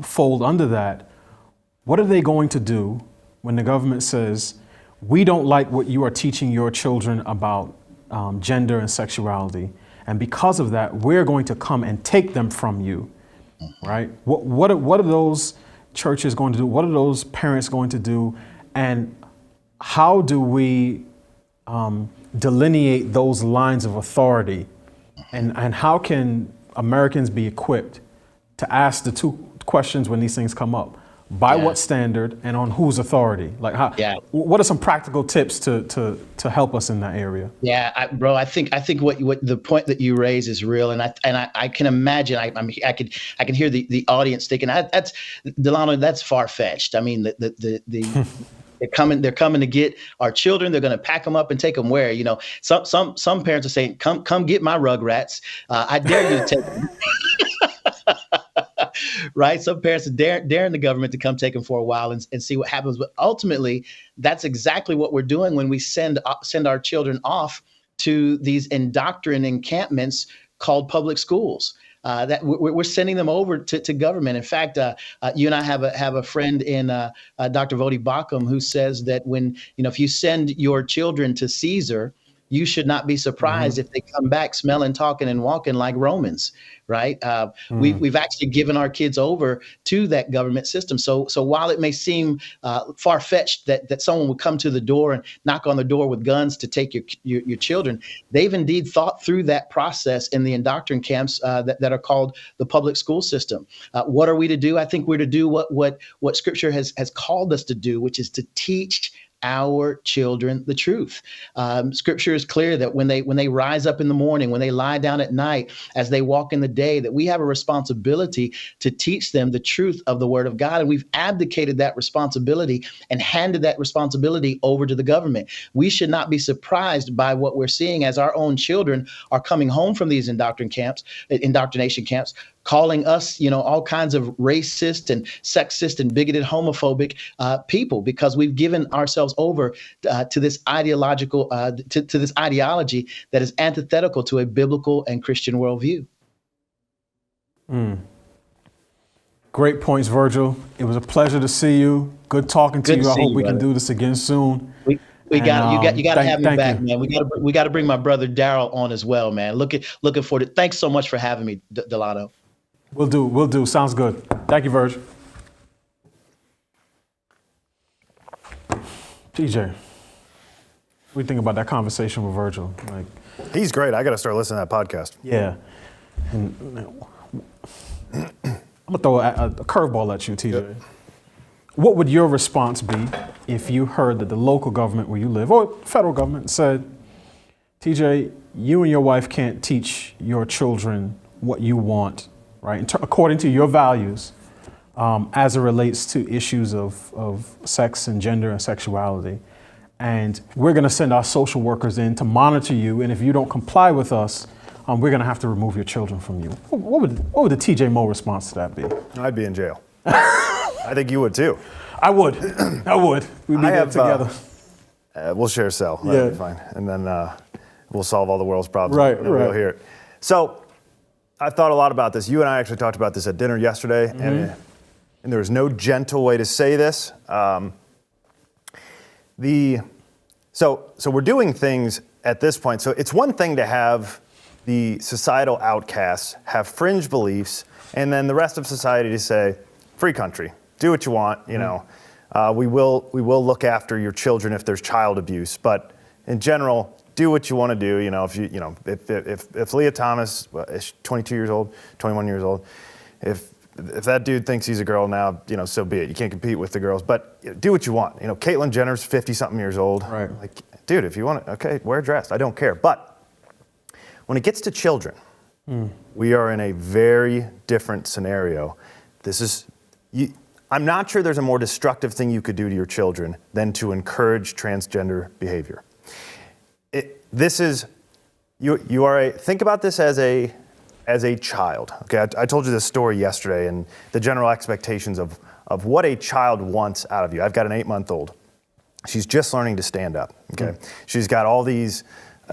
fold under that. What are they going to do when the government says, we don't like what you are teaching your children about gender and sexuality, and because of that, we're going to come and take them from you, right? What are those churches going to do? What are those parents going to do? And how do we delineate those lines of authority? And how can Americans be equipped to ask the two questions when these things come up? By what standard and on whose authority? Like, what are some practical tips to help us in that area? Yeah, bro, I think what the point that you raise is real, and I can imagine. I can hear the audience thinking, that's Delano, that's far fetched. I mean, they're coming to get our children. They're going to pack them up and take them where? Some parents are saying, come get my rugrats. I dare you to take them. Right? Some parents are daring the government to come take them for a while and see what happens. But ultimately, that's exactly what we're doing when we send our children off to these indoctrined encampments called public schools. That we're sending them over to government. In fact, you and I have a friend in Dr. Vodi Bakum who says that if you send your children to Caesar, you should not be surprised if they come back smelling, talking, and walking like Romans, right? We've actually given our kids over to that government system. So while it may seem far-fetched that someone would come to the door and knock on the door with guns to take your children, they've indeed thought through that process in the indoctrination camps that are called the public school system. What are we to do? I think we're to do what Scripture has called us to do, which is to teach our children the truth. Scripture is clear that when they rise up in the morning, when they lie down at night, as they walk in the day, that we have a responsibility to teach them the truth of the Word of God. And we've abdicated that responsibility and handed that responsibility over to the government. We should not be surprised by what we're seeing as our own children are coming home from these indoctrination camps, calling us, all kinds of racist and sexist and bigoted, homophobic people, because we've given ourselves over to this ideological, to this ideology that is antithetical to a biblical and Christian worldview. Great points, Virgil. It was a pleasure to see you. Good talking to you. I hope we can do this again soon. You got to have me back, man. We got to bring my brother Daryl on as well, man. Looking forward to it. Thanks so much for having me, Delano. We'll do. Sounds good. Thank you, Virgil. TJ, what do you think about that conversation with Virgil? He's great. I got to start listening to that podcast. Yeah. And I'm going to throw a curveball at you, TJ. Yep. What would your response be if you heard that the local government where you live, or federal government, said, TJ, you and your wife can't teach your children what you want, right, according to your values, as it relates to issues of sex and gender and sexuality. And we're going to send our social workers in to monitor you. And if you don't comply with us, we're going to have to remove your children from you. What would the TJ Moe response to that be? I'd be in jail. I think you would too. I would. We'd be there together. We'll share a cell. That'll be fine. And then we'll solve all the world's problems. Right. We'll hear it. So I thought a lot about this. You and I actually talked about this at dinner yesterday, and there was no gentle way to say this. So we're doing things at this point. So it's one thing to have the societal outcasts have fringe beliefs, and then the rest of society to say, free country, do what you want, you know. We will look after your children if there's child abuse, but in general, do what you want to do. You know, if Lia Thomas is 22 years old, 21 years old, if that dude thinks he's a girl now, you know, so be it. You can't compete with the girls, but do what you want. You know, Caitlyn Jenner's 50-something years old. Right. Like, dude, if you want to, okay, wear a dress. I don't care. But when it gets to children, we are in a very different scenario. I'm not sure there's a more destructive thing you could do to your children than to encourage transgender behavior. Think about this as a child. Okay, I told you this story yesterday and the general expectations of what a child wants out of you. I've got an 8-month-old. She's just learning to stand up. Okay, she's got all these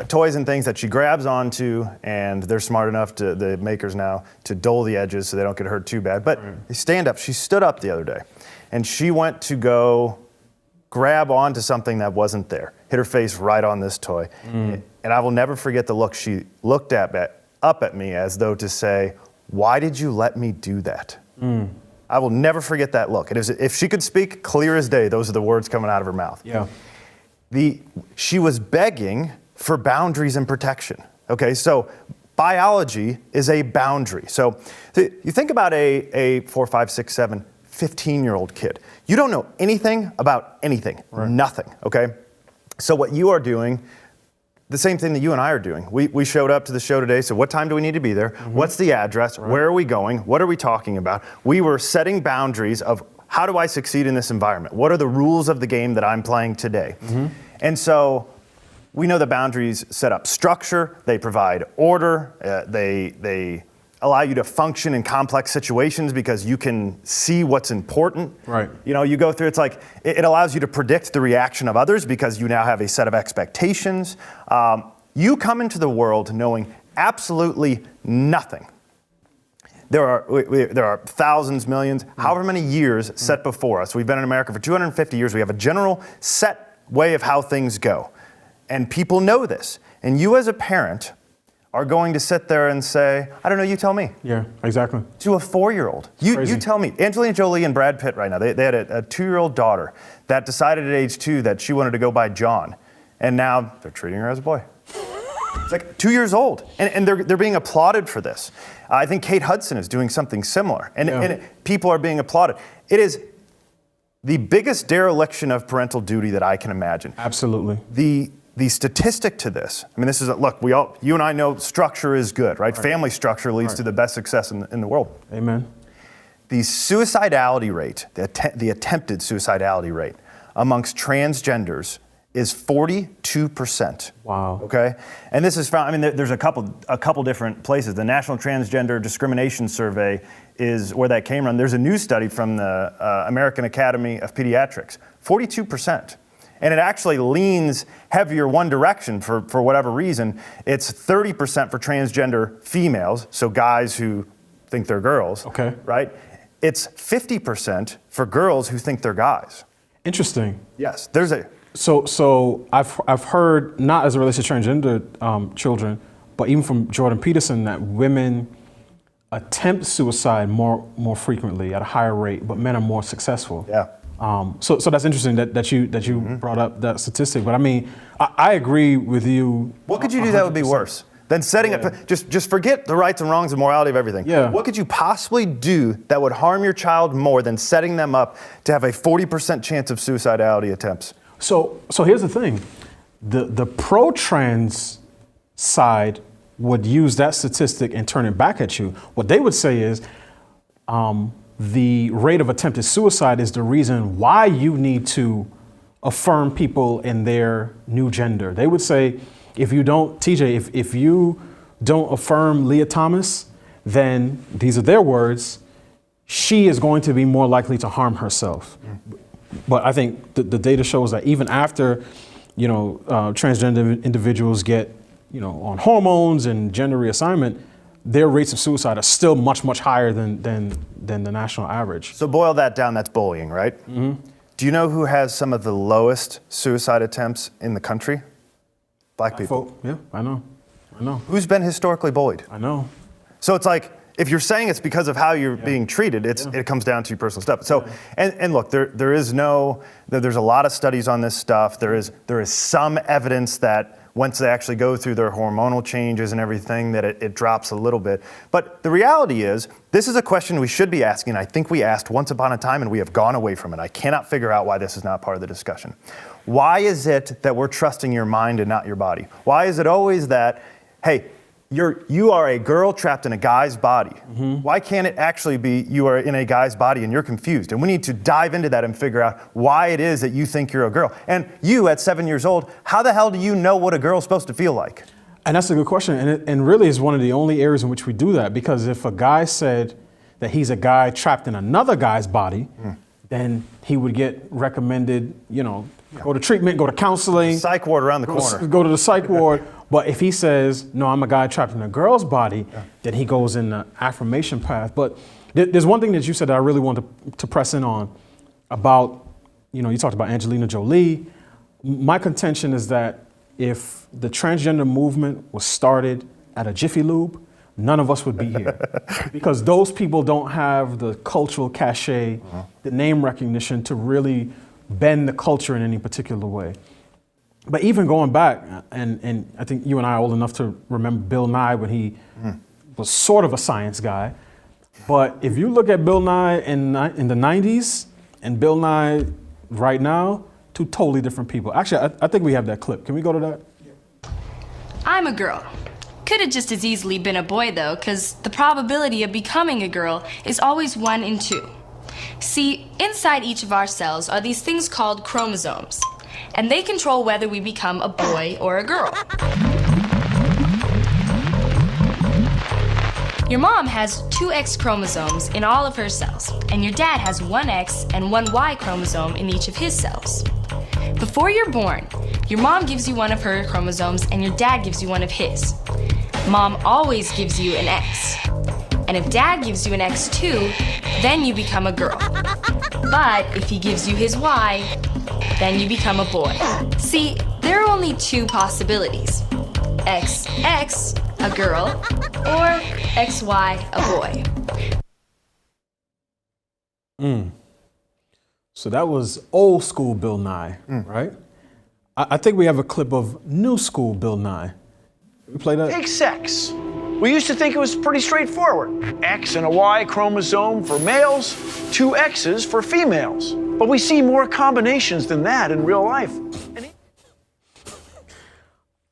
toys and things that she grabs onto, and they're smart enough, the makers now, to dull the edges so they don't get hurt too bad. But they stand up. She stood up the other day, and she went to go grab onto something that wasn't there, hit her face right on this toy. And I will never forget the look she looked up at me as though to say, why did you let me do that? I will never forget that look. If she could speak clear as day, those are the words coming out of her mouth. Yeah. She was begging for boundaries and protection. Okay, so biology is a boundary. So you think about a 4, 5, 6, 7, 15-year-old kid. You don't know anything about anything, nothing, okay? So what you are doing, the same thing that you and I are doing. We showed up to the show today, so what time do we need to be there? What's the address? Where are we going? What are we talking about? We were setting boundaries of how do I succeed in this environment? What are the rules of the game that I'm playing today? And so we know the boundaries set up structure, they provide order, they allow you to function in complex situations because you can see what's important. Right. You know, you go through, it's like, it allows you to predict the reaction of others because you now have a set of expectations. You come into the world knowing absolutely nothing. There are thousands, millions, however many years set before us. We've been in America for 250 years. We have a general set way of how things go. And people know this. And you as a parent are going to sit there and say, I don't know, you tell me. Yeah, exactly. To a 4-year-old. You tell me. Angelina Jolie and Brad Pitt right now, they had a 2-year-old daughter that decided at age 2 that she wanted to go by John. And now they're treating her as a boy. It's like 2 years old. And they're being applauded for this. I think Kate Hudson is doing something similar. And people are being applauded. It is the biggest dereliction of parental duty that I can imagine. Absolutely. The statistic to this, I mean, this is, look, you and I know structure is good, right? Family structure leads to the best success in the world. Amen. The suicidality rate, the attempted suicidality rate amongst transgenders is 42%. Wow. Okay? And this is found, I mean, there's a couple different places. The National Transgender Discrimination Survey is where that came from. There's a new study from the American Academy of Pediatrics, 42%. And it actually leans heavier one direction for whatever reason. It's 30% for transgender females, so guys who think they're girls. Okay. Right? It's 50% for girls who think they're guys. Interesting. Yes, there's a... So I've heard, not as it relates to transgender children, but even from Jordan Peterson, that women attempt suicide more frequently at a higher rate, but men are more successful. Yeah. So that's interesting that you brought up that statistic. But I mean, I agree with you. What could you do that would be worse than setting up? Just forget the rights and wrongs and morality of everything. Yeah. What could you possibly do that would harm your child more than setting them up to have a 40% chance of suicidality attempts? So here's the thing, the pro-trans side would use that statistic and turn it back at you. What they would say is, the rate of attempted suicide is the reason why you need to affirm people in their new gender. They would say, if you don't, TJ, if you don't affirm Lia Thomas, then these are their words, she is going to be more likely to harm herself. But I think the data shows that even after transgender individuals get, on hormones and gender reassignment, their rates of suicide are still much, much higher than the national average. So boil that down, that's bullying, right? Mm-hmm. Do you know who has some of the lowest suicide attempts in the country? Black people. Yeah, I know. Who's been historically bullied? I know. So it's like, if you're saying it's because of how you're being treated, it comes down to your personal stuff. So, and look, there's a lot of studies on this stuff. There is some evidence that once they actually go through their hormonal changes and everything, that it drops a little bit. But the reality is, this is a question we should be asking. I think we asked once upon a time and we have gone away from it. I cannot figure out why this is not part of the discussion. Why is it that we're trusting your mind and not your body? Why is it always that, hey, you are a girl trapped in a guy's body? Mm-hmm. Why can't it actually be you are in a guy's body and you're confused? And we need to dive into that and figure out why it is that you think you're a girl. And you, at 7 years old, how the hell do you know what a girl's supposed to feel like? And that's a good question. And really is one of the only areas in which we do that, because if a guy said that he's a guy trapped in another guy's body, then he would get recommended, go to treatment, go to counseling. Psych ward around the corner. Go to the psych ward. But if he says, no, I'm a guy trapped in a girl's body, then he goes in the affirmation path. But there's one thing that you said that I really want to press in on about, you talked about Angelina Jolie. My contention is that if the transgender movement was started at a Jiffy Lube, none of us would be here. Because those people don't have the cultural cachet, the name recognition to really bend the culture in any particular way. But even going back, and I think you and I are old enough to remember Bill Nye when he was sort of a science guy. But if you look at Bill Nye in the 90s and Bill Nye right now, two totally different people. Actually, I think we have that clip. Can we go to that? I'm a girl. Could have just as easily been a boy, though, because the probability of becoming a girl is always 1 in 2. See, inside each of our cells are these things called chromosomes, and they control whether we become a boy or a girl. Your mom has 2 X chromosomes in all of her cells, and your dad has 1 X and 1 Y chromosome in each of his cells. Before you're born, your mom gives you 1 of her chromosomes and your dad gives you 1 of his. Mom always gives you an X. And if dad gives you an X too, then you become a girl. But if he gives you his Y, then you become a boy. See, there are only 2 possibilities. XX, a girl, or XY, a boy. So that was old school Bill Nye, right? I think we have a clip of new school Bill Nye. We play that? Take sex. We used to think it was pretty straightforward. X and a Y chromosome for males, 2 X's for females. But we see more combinations than that in real life.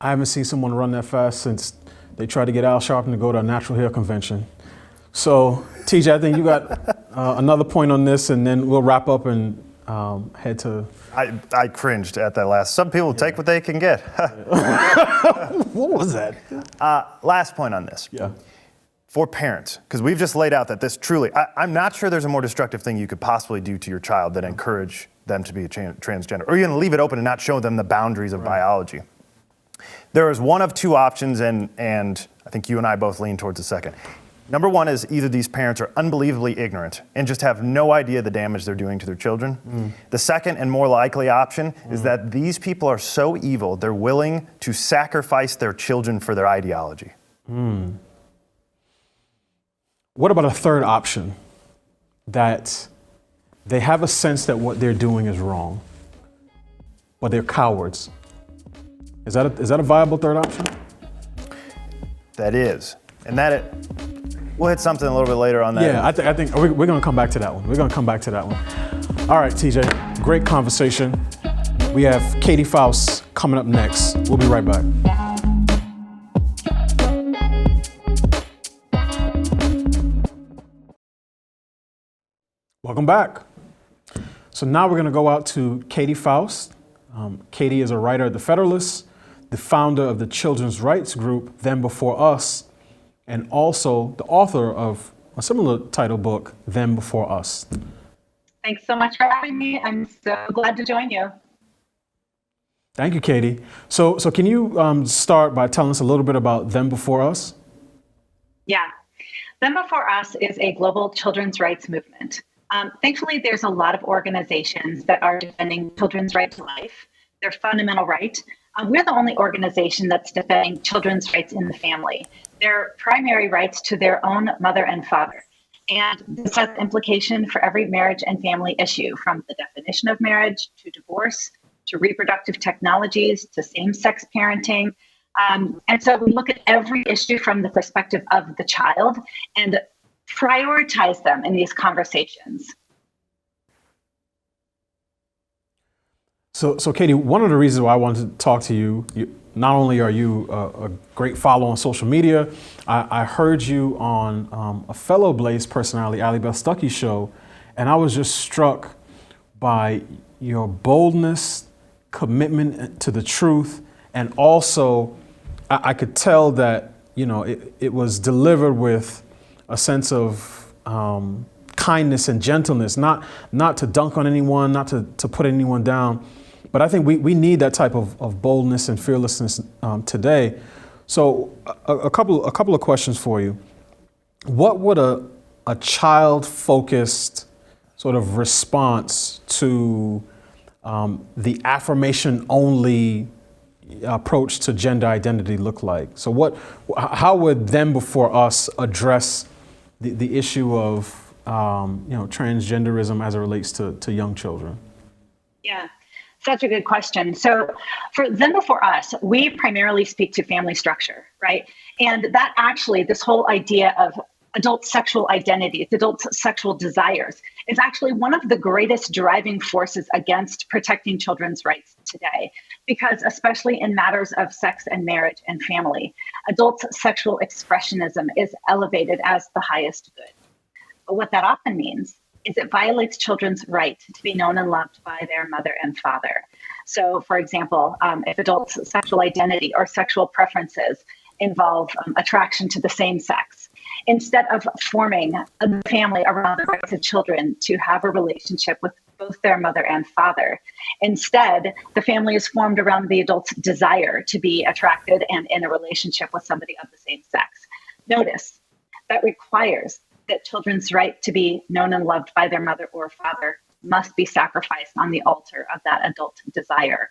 I haven't seen someone run that fast since they tried to get Al Sharpton to go to a natural hair convention. So, TJ, I think you got another point on this, and then we'll wrap up and head to... I cringed at that last. Some people take what they can get. What was that? Last point on this. Yeah. For parents, because we've just laid out that this truly, I'm not sure there's a more destructive thing you could possibly do to your child than encourage them to be a transgender, or you're going to leave it open and not show them the boundaries of biology. There is one of 2 options, and I think you and I both lean towards the second. Number 1 is either these parents are unbelievably ignorant and just have no idea the damage they're doing to their children. The second and more likely option is that these people are so evil, they're willing to sacrifice their children for their ideology. What about a third option? That they have a sense that what they're doing is wrong, but they're cowards. Is that a viable third option? That is. And we'll hit something a little bit later on that. Yeah, I think we're going to come back to that one. All right, TJ, great conversation. We have Katy Faust coming up next. We'll be right back. Welcome back. So now we're going to go out to Katy Faust. Katy is a writer at The Federalist, the founder of the children's rights group Them Before Us, and also the author of a similar title book, Them Before Us. Thanks so much for having me. I'm so glad to join you. Thank you, Katy. So can you start by telling us a little bit about Them Before Us? Yeah. Them Before Us is a global children's rights movement. Thankfully, there's a lot of organizations that are defending children's right to life, their fundamental right. We're the only organization that's defending children's rights in the family, their primary rights to their own mother and father. And this has implication for every marriage and family issue, from the definition of marriage to divorce, to reproductive technologies, to same-sex parenting. And so we look at every issue from the perspective of the child and prioritize them in these conversations. So Katy, one of the reasons why I wanted to talk to you, not only are you a great follow on social media, I heard you on a fellow Blaze personality, Ali Bell Stuckey's show, and I was just struck by your boldness, commitment to the truth, and also I could tell that, you know, it was delivered with a sense of kindness and gentleness, not to dunk on anyone, not to put anyone down. But I think we need that type of boldness and fearlessness today. So a couple of questions for you. What would a child-focused sort of response to the affirmation-only approach to gender identity look like? So how would Them Before Us address the issue of transgenderism as it relates to young children? Yeah. Such a good question. So for Them Before Us, we primarily speak to family structure, right? And that actually, this whole idea of adult sexual identities, adult sexual desires, is actually one of the greatest driving forces against protecting children's rights today. Because especially in matters of sex and marriage and family, adult sexual expressionism is elevated as the highest good. But what that often means is it violates children's right to be known and loved by their mother and father. So, for example, if adult sexual identity or sexual preferences involve attraction to the same sex, instead of forming a family around the rights of children to have a relationship with both their mother and father, instead, the family is formed around the adult's desire to be attracted and in a relationship with somebody of the same sex. Notice that requires that children's right to be known and loved by their mother or father must be sacrificed on the altar of that adult desire.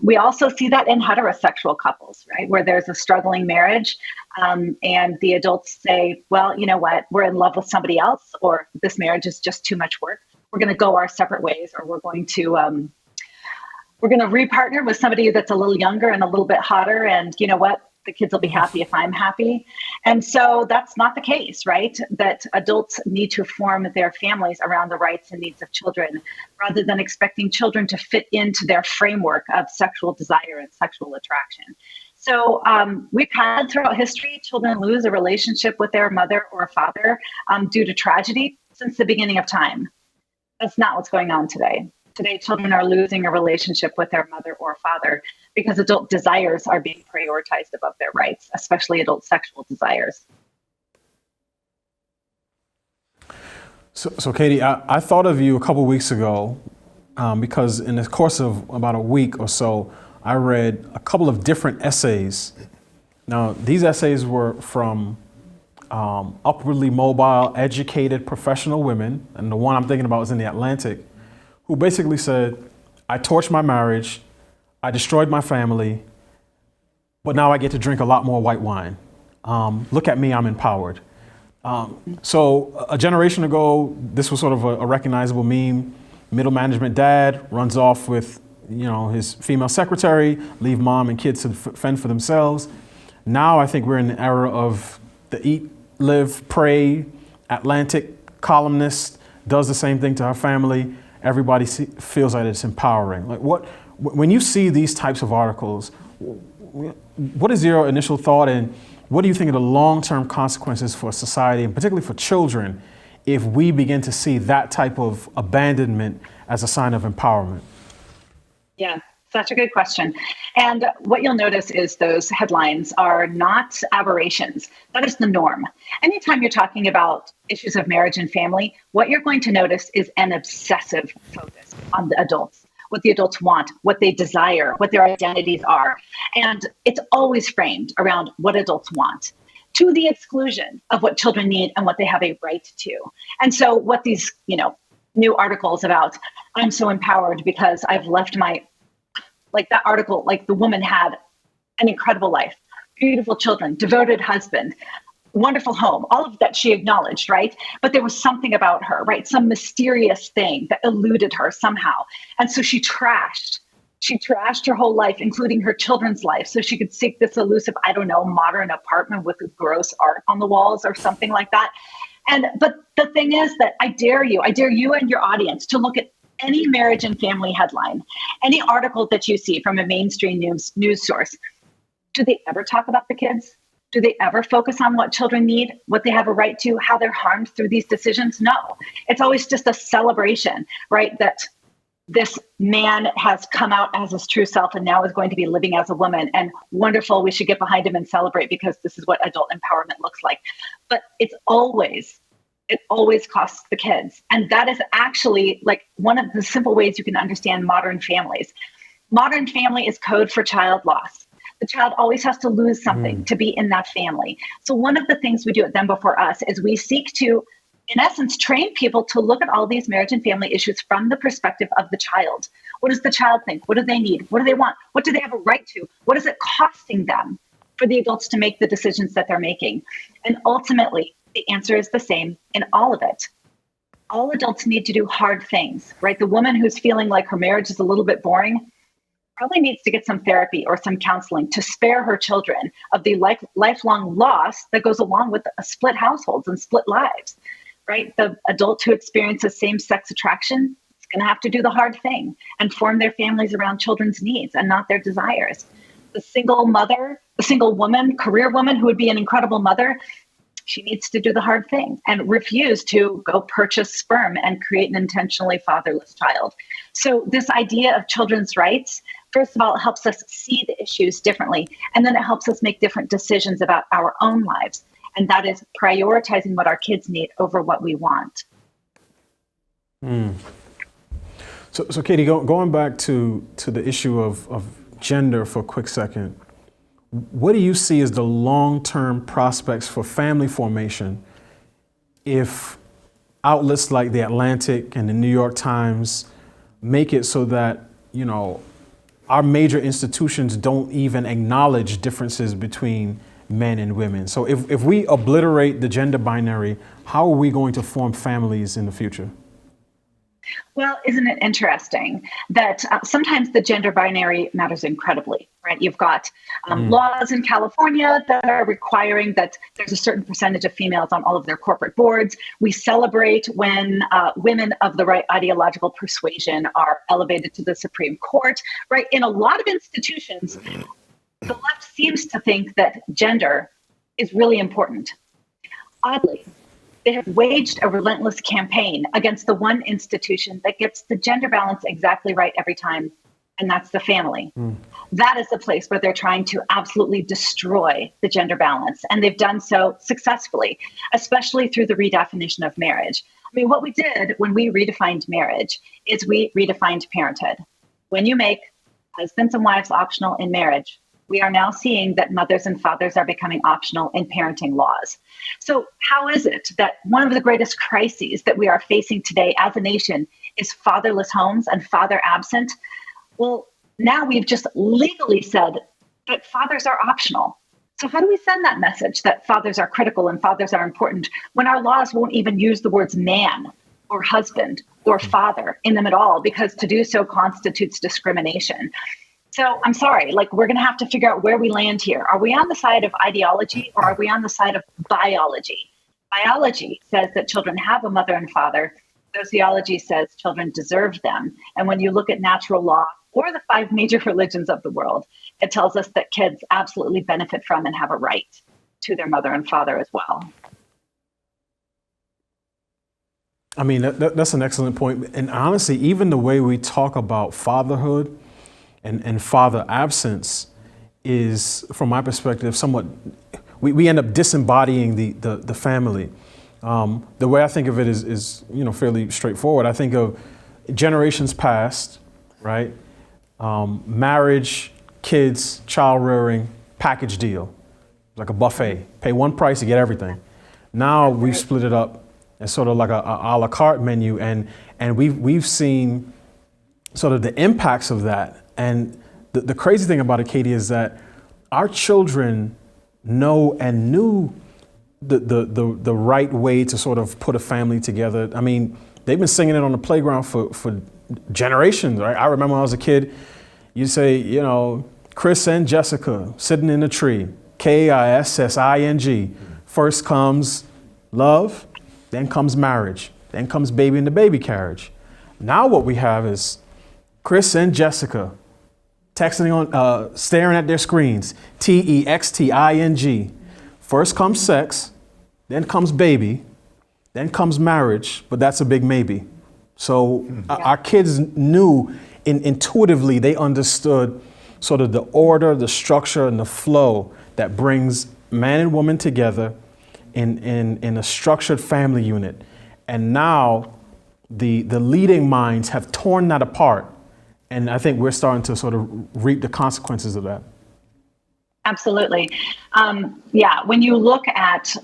We also see that in heterosexual couples, right, where there's a struggling marriage and the adults say, well, you know what, we're in love with somebody else, or this marriage is just too much work. We're going to go our separate ways, or we're going to repartner with somebody that's a little younger and a little bit hotter. And you know what? The kids will be happy if I'm happy. And so that's not the case, right? That adults need to form their families around the rights and needs of children, rather than expecting children to fit into their framework of sexual desire and sexual attraction. So we've had throughout history, children lose a relationship with their mother or father due to tragedy since the beginning of time. That's not what's going on today. Today, children are losing a relationship with their mother or father because adult desires are being prioritized above their rights, especially adult sexual desires. So Katy, I thought of you a couple weeks ago because in the course of about a week or so, I read a couple of different essays. Now, these essays were from upwardly mobile, educated, professional women, and the one I'm thinking about is in The Atlantic, who basically said, I torched my marriage, I destroyed my family, but now I get to drink a lot more white wine. Look at me, I'm empowered. So a generation ago, this was sort of a recognizable meme. Middle management dad runs off with his female secretary, leave mom and kids to fend for themselves. Now I think we're in the era of the eat, live, pray, Atlantic columnist does the same thing to her family. Everybody feels like it's empowering. Like when you see these types of articles, what is your initial thought, and what do you think of the long-term consequences for society, and particularly for children, if we begin to see that type of abandonment as a sign of empowerment? Yeah, such a good question. And what you'll notice is those headlines are not aberrations. That is the norm. Anytime you're talking about issues of marriage and family, what you're going to notice is an obsessive focus on the adults, what the adults want, what they desire, what their identities are. And it's always framed around what adults want, to the exclusion of what children need and what they have a right to. And so what these, new articles about, I'm so empowered because I've left my, like that article, like the woman had an incredible life, beautiful children, devoted husband, wonderful home, all of that she acknowledged, right? But there was something about her, right? Some mysterious thing that eluded her somehow. And so she trashed her whole life, including her children's life, so she could seek this elusive, modern apartment with gross art on the walls or something like that. But the thing is that I dare you and your audience to look at any marriage and family headline, any article that you see from a mainstream news source. Do they ever talk about the kids? Do they ever focus on what children need, what they have a right to, how they're harmed through these decisions? No. It's always just a celebration, right? That this man has come out as his true self and now is going to be living as a woman, and wonderful, we should get behind him and celebrate because this is what adult empowerment looks like. But it always costs the kids. And that is actually like one of the simple ways you can understand modern families. Modern family is code for child loss. The child always has to lose something to be in that family. So one of the things we do at Them Before Us is we seek to, in essence, train people to look at all these marriage and family issues from the perspective of the child. What does the child think? What do they need? What do they want? What do they have a right to? What is it costing them for the adults to make the decisions that they're making? And ultimately, the answer is the same in all of it. All adults need to do hard things, right? The woman who's feeling like her marriage is a little bit boring probably needs to get some therapy or some counseling to spare her children of the lifelong loss that goes along with split households and split lives, right? The adult who experiences same-sex attraction is going to have to do the hard thing and form their families around children's needs and not their desires. The single mother, the single woman, career woman who would be an incredible mother, she needs to do the hard thing and refuse to go purchase sperm and create an intentionally fatherless child. So this idea of children's rights, first of all, it helps us see the issues differently, and then it helps us make different decisions about our own lives. And that is prioritizing what our kids need over what we want. So Katy, going back to the issue of gender for a quick second, what do you see as the long-term prospects for family formation if outlets like The Atlantic and the New York Times make it so that, our major institutions don't even acknowledge differences between men and women? So if we obliterate the gender binary, how are we going to form families in the future? Well, isn't it interesting that sometimes the gender binary matters incredibly, right? You've got laws in California that are requiring that there's a certain percentage of females on all of their corporate boards. We celebrate when women of the right ideological persuasion are elevated to the Supreme Court, right? In a lot of institutions, the left seems to think that gender is really important. Oddly, they have waged a relentless campaign against the one institution that gets the gender balance exactly right every time, and that's the family. That is the place where they're trying to absolutely destroy the gender balance, and they've done so successfully, especially through the redefinition of marriage. I mean, what we did when we redefined marriage is we redefined parenthood. When you make husbands and wives optional in marriage, we are now seeing that mothers and fathers are becoming optional in parenting laws. So how is it that one of the greatest crises that we are facing today as a nation is fatherless homes and father absent? Well, now we've just legally said that fathers are optional. So how do we send that message that fathers are critical and fathers are important when our laws won't even use the words man or husband or father in them at all, because to do so constitutes discrimination? So I'm sorry, we're going to have to figure out where we land here. Are we on the side of ideology or are we on the side of biology? Biology says that children have a mother and father. Sociology says children deserve them. And when you look at natural law or the 5 major religions of the world, it tells us that kids absolutely benefit from and have a right to their mother and father as well. I mean, that's an excellent point. And honestly, even the way we talk about fatherhood and father absence is, from my perspective, somewhat, we end up disembodying the family. The way I think of it is fairly straightforward. I think of generations past, right? Marriage, kids, child rearing, package deal, like a buffet. Pay one price to get everything. Now we've split it up as sort of like a la carte menu, and we've seen sort of the impacts of that. And the crazy thing about it, Katy, is that our children know and knew the right way to sort of put a family together. I mean, they've been singing it on the playground for generations, right? I remember when I was a kid, you'd say, you know, Chris and Jessica sitting in a tree, KISSING. First comes love, then comes marriage, then comes baby in the baby carriage. Now what we have is Chris and Jessica texting on, staring at their screens, TEXTING. First comes sex, then comes baby, then comes marriage, but that's a big maybe. So our kids knew intuitively, they understood sort of the order, the structure, and the flow that brings man and woman together in a structured family unit. And now the leading minds have torn that apart. And I think we're starting to sort of reap the consequences of that. Absolutely. Yeah, when you look at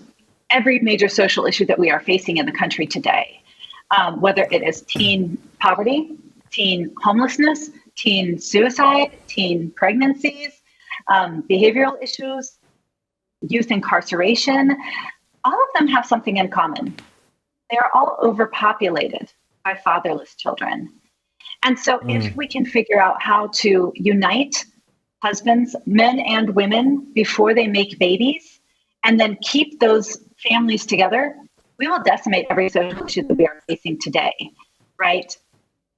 every major social issue that we are facing in the country today, whether it is teen poverty, teen homelessness, teen suicide, teen pregnancies, behavioral issues, youth incarceration, all of them have something in common. They are all overpopulated by fatherless children. And so if we can figure out how to unite husbands, men and women, before they make babies, and then keep those families together, we will decimate every social issue that we are facing today, right?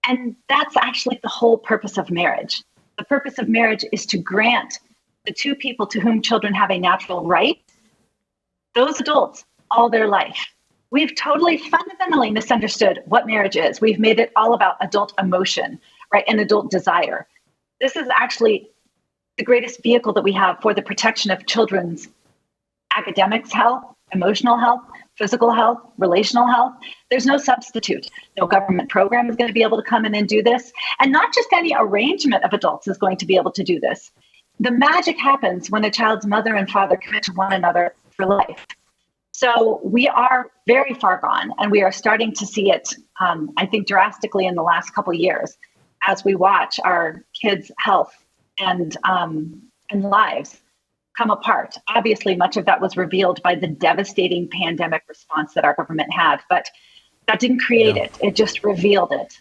And that's actually the whole purpose of marriage. The purpose of marriage is to grant the two people to whom children have a natural right, those adults, all their life. We've totally fundamentally misunderstood what marriage is. We've made it all about adult emotion, right, and adult desire. This is actually the greatest vehicle that we have for the protection of children's academics health, emotional health, physical health, relational health. There's no substitute. No government program is going to be able to come in and do this. And not just any arrangement of adults is going to be able to do this. The magic happens when a child's mother and father commit to one another for life. So we are very far gone, and we are starting to see it, I think, drastically in the last couple of years as we watch our kids' health and lives come apart. Obviously, much of that was revealed by the devastating pandemic response that our government had, but that didn't create it. It just revealed it.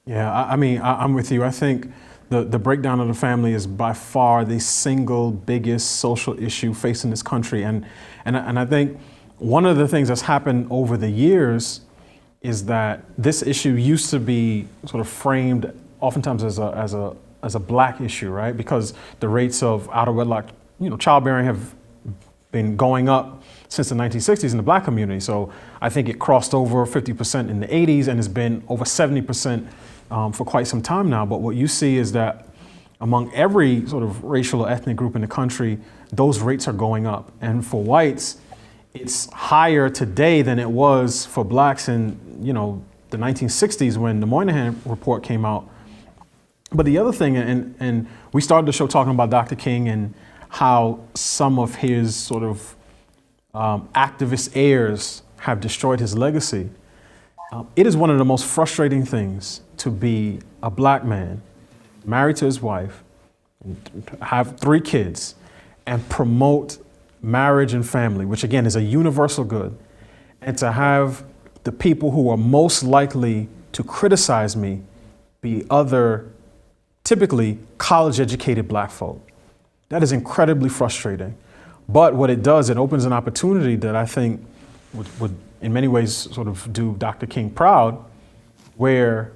Yeah, I mean, I'm with you. I think the breakdown of the family is by far the single biggest social issue facing this country. And I think one of the things that's happened over the years is that this issue used to be sort of framed oftentimes as a black issue, right? Because the rates of out of wedlock, childbearing have been going up since the 1960s in the black community. So I think it crossed over 50% in the 80s and has been over 70% for quite some time now. But what you see is that among every sort of racial or ethnic group in the country, those rates are going up. And for whites, it's higher today than it was for blacks in, the 1960s when the Moynihan report came out. But the other thing, and we started the show talking about Dr. King and how some of his sort of activist heirs have destroyed his legacy. It is one of the most frustrating things to be a black man, married to his wife, have 3 kids, and promote marriage and family, which again is a universal good, and to have the people who are most likely to criticize me be other, typically college-educated black folk. That is incredibly frustrating. But what it does, it opens an opportunity that I think would in many ways sort of do Dr. King proud, where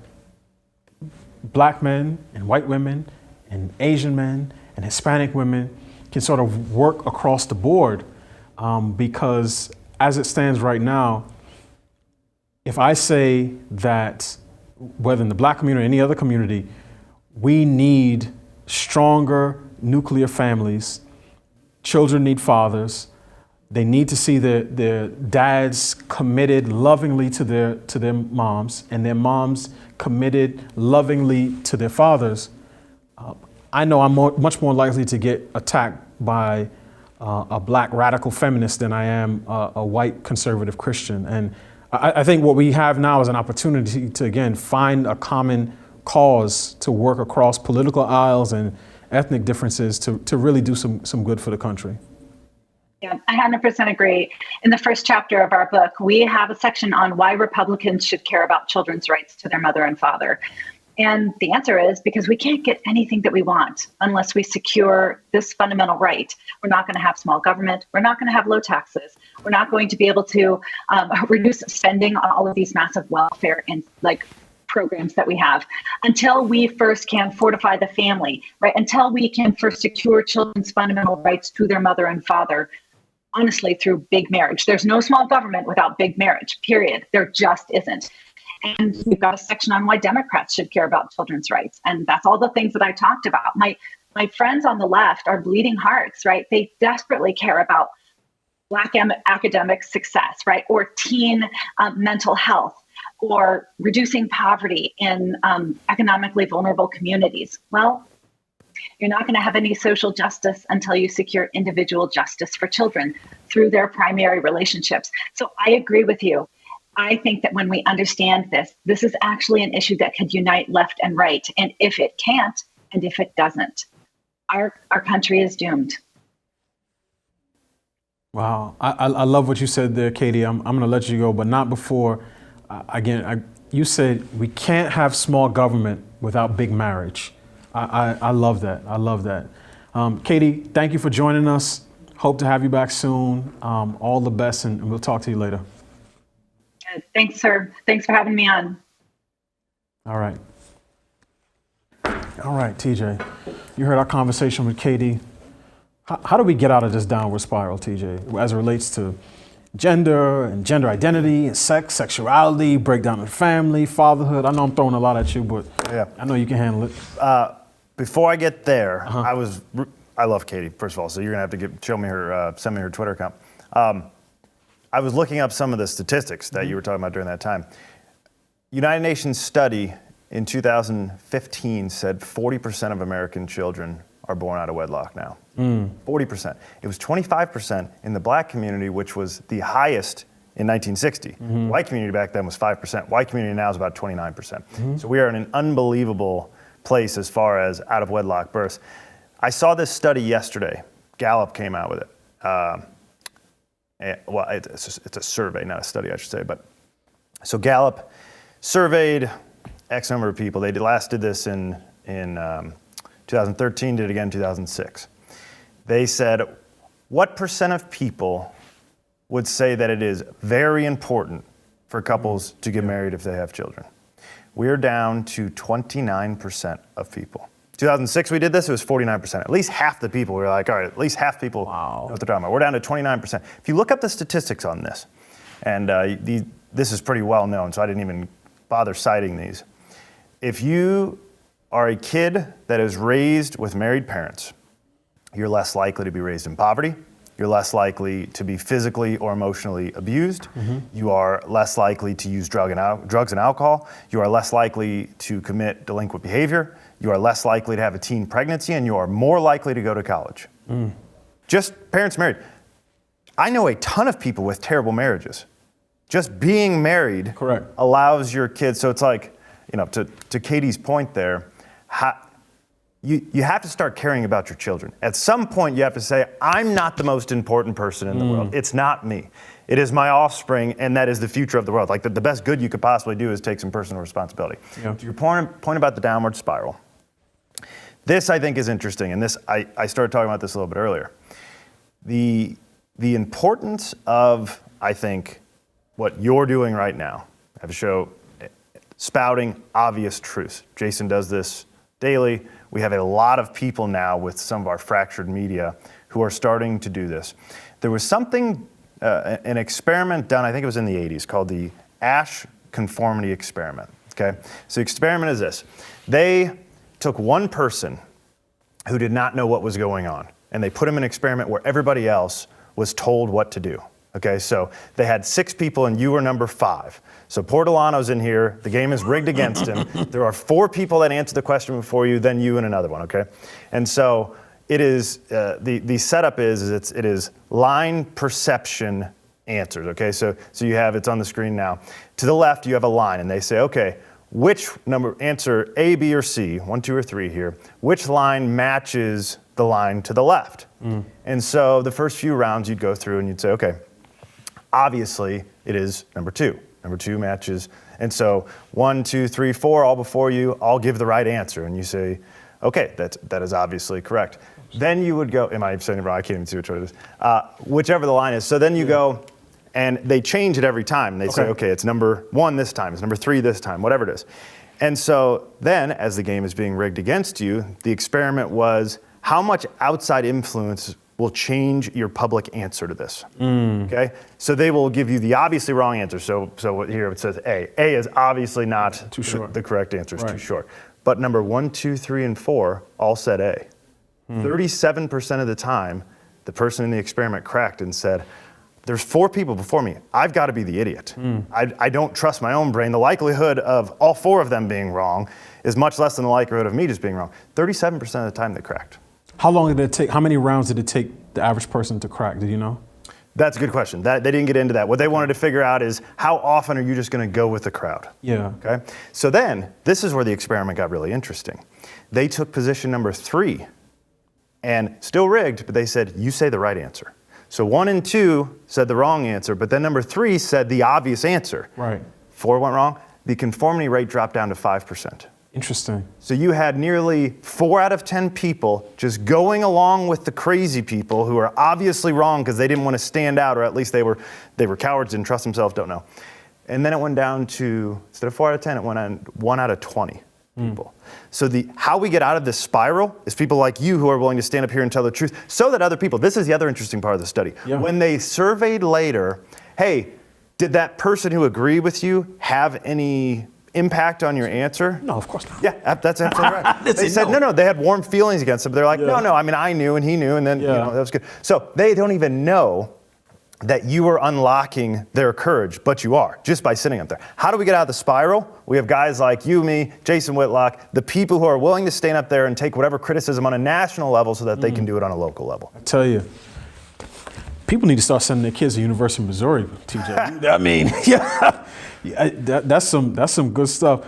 black men and white women and Asian men and Hispanic women can sort of work across the board, because as it stands right now, if I say that whether in the black community or any other community, we need stronger nuclear families, children need fathers, They need to see their dads committed lovingly to their moms, and their moms committed lovingly to their fathers. I know I'm much more likely to get attacked by a black radical feminist than I am a white conservative Christian. And I think what we have now is an opportunity to, again, find a common cause to work across political aisles and ethnic differences to really do some good for the country. Yeah, I 100% agree. In the first chapter of our book, we have a section on why Republicans should care about children's rights to their mother and father. And the answer is because we can't get anything that we want unless we secure this fundamental right. We're not going to have small government. We're not going to have low taxes. We're not going to be able to reduce spending on all of these massive welfare and programs that we have until we first can fortify the family, right? Until we can first secure children's fundamental rights to their mother and father. Honestly, through big marriage. There's no small government without big marriage, period. There just isn't. And we've got a section on why Democrats should care about children's rights. And that's all the things that I talked about. My friends on the left are bleeding hearts, right? They desperately care about Black academic success, right? Or teen mental health, or reducing poverty in economically vulnerable communities. Well, you're not going to have any social justice until you secure individual justice for children through their primary relationships. So I agree with you. I think that when we understand this is actually an issue that could unite left and right. And if it can't, and if it doesn't, our country is doomed. Wow. I love what you said there, Katy. I'm going to let you go, but not before. You said we can't have small government without big marriage. I love that. I love that. Katy, thank you for joining us. Hope to have you back soon. All the best, and we'll talk to you later. Thanks, sir. Thanks for having me on. All right. All right, TJ. You heard our conversation with Katy. How do we get out of this downward spiral, TJ, as it relates to gender and gender identity and sex, sexuality, breakdown of the family, fatherhood? I know I'm throwing a lot at you, but yeah, I know you can handle it. Before I get there, I love Katy, first of all, so you're gonna have to send me her Twitter account. I was looking up some of the statistics that you were talking about during that time. United Nations study in 2015 said 40% of American children are born out of wedlock now. 40%. It was 25% in the Black community, which was the highest in 1960. White community back then was 5%. White community now is about 29%. So we are in an unbelievable place as far as out of wedlock births. I saw this study yesterday. Gallup came out with it. It's a survey, not a study, I should say. But so Gallup surveyed X number of people. They last did this in 2013, did it again in 2006. They said, what percent of people would say that it is very important for couples to get married if they have children? We're down to 29% of people. 2006 we did this, it was 49%. At least half the people, we were like, all right, at least half people know what they're talking about. We're down to 29%. If you look up the statistics on this, and this is pretty well known, so I didn't even bother citing these. If you are a kid that is raised with married parents, you're less likely to be raised in poverty. You're less likely to be physically or emotionally abused. You are less likely to use drugs and alcohol. You are less likely to commit delinquent behavior. You are less likely to have a teen pregnancy, and you are more likely to go to college. Just parents married. I know a ton of people with terrible marriages. Just being married allows your kids, so it's like, to Katy's point there, you have to start caring about your children. At some point, you have to say, I'm not the most important person in the world. It's not me. It is my offspring, and that is the future of the world. Like the best good you could possibly do is take some personal responsibility. To your point about the downward spiral, this I think is interesting, and this I started talking about this a little bit earlier. The importance of, I think, what you're doing right now, I have a show spouting obvious truths. Jason does this daily. We have a lot of people now with some of our fractured media who are starting to do this. There was something, an experiment done, I think it was in the 80s, called the Ash Conformity Experiment. Okay, so the experiment is this. They took one person who did not know what was going on, and they put him in an experiment where everybody else was told what to do. Okay, so they had 6 people and you were number 5. So poor Delano's in here, the game is rigged against him. There are 4 people that answer the question before you, then you and another one, okay? And so it is, the setup is it is line perception answers, okay? So you have, it's on the screen now. To the left, you have a line and they say, okay, which number, answer A, B, or C, 1, 2, or 3 here, which line matches the line to the left? And so the first few rounds you'd go through and you'd say, okay, obviously it is number 2. Number 2 matches. And so 1, 2, 3, 4, all before you, all give the right answer. And you say, okay, that is obviously correct. Then you would go, am I saying it wrong? I can't even see which one it is. Whichever the line is. So then you go, and they change it every time. They say, okay, it's number 1 this time, it's number 3 this time, whatever it is. And so then, as the game is being rigged against you, the experiment was how much outside influence will change your public answer to this. Okay? So they will give you the obviously wrong answer. So here it says A. A is obviously not too short. The correct answer is too short. But number 1, 2, 3, and 4 all said A. 37% of the time, the person in the experiment cracked and said, there's 4 people before me. I've got to be the idiot. I don't trust my own brain. The likelihood of all 4 of them being wrong is much less than the likelihood of me just being wrong. 37% of the time they cracked. How long did it take? How many rounds did it take the average person to crack? Do you know? That's a good question. They didn't get into that. What they wanted to figure out is how often are you just going to go with the crowd? Yeah. Okay. So then, this is where the experiment got really interesting. They took position number 3, and still rigged, but they said, you say the right answer. So 1 and 2 said the wrong answer, but then number 3 said the obvious answer. Right. 4 went wrong. The conformity rate dropped down to 5%. Interesting. So you had nearly 4 out of 10 people just going along with the crazy people who are obviously wrong because they didn't want to stand out, or at least they were cowards, didn't trust themselves, don't know. And then it went down to, instead of 4 out of 10, it went on 1 out of 20 people. So how we get out of this spiral is people like you who are willing to stand up here and tell the truth so that other people, this is the other interesting part of the study. Yeah. When they surveyed later, hey, did that person who agreed with you have any impact on your answer? No, of course not. Yeah, that's absolutely right. They said no. They had warm feelings against him. They're like, no, I mean, I knew and he knew, and then that was good. So they don't even know that you are unlocking their courage, but you are, just by sitting up there. How do we get out of the spiral? We have guys like you, me, Jason Whitlock, the people who are willing to stand up there and take whatever criticism on a national level so that they can do it on a local level. I tell you, people need to start sending their kids to University of Missouri, TJ. I mean, that's some good stuff.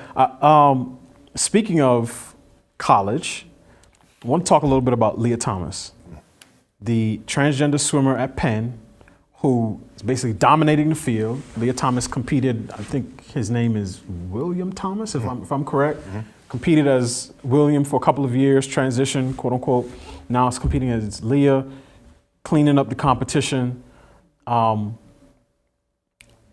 Speaking of college, I want to talk a little bit about Lia Thomas, the transgender swimmer at Penn, who is basically dominating the field. Lia Thomas competed, I think his name is William Thomas, if I'm correct. Competed as William for a couple of years, transitioned, quote unquote. Now it's competing as Lia, cleaning up the competition. I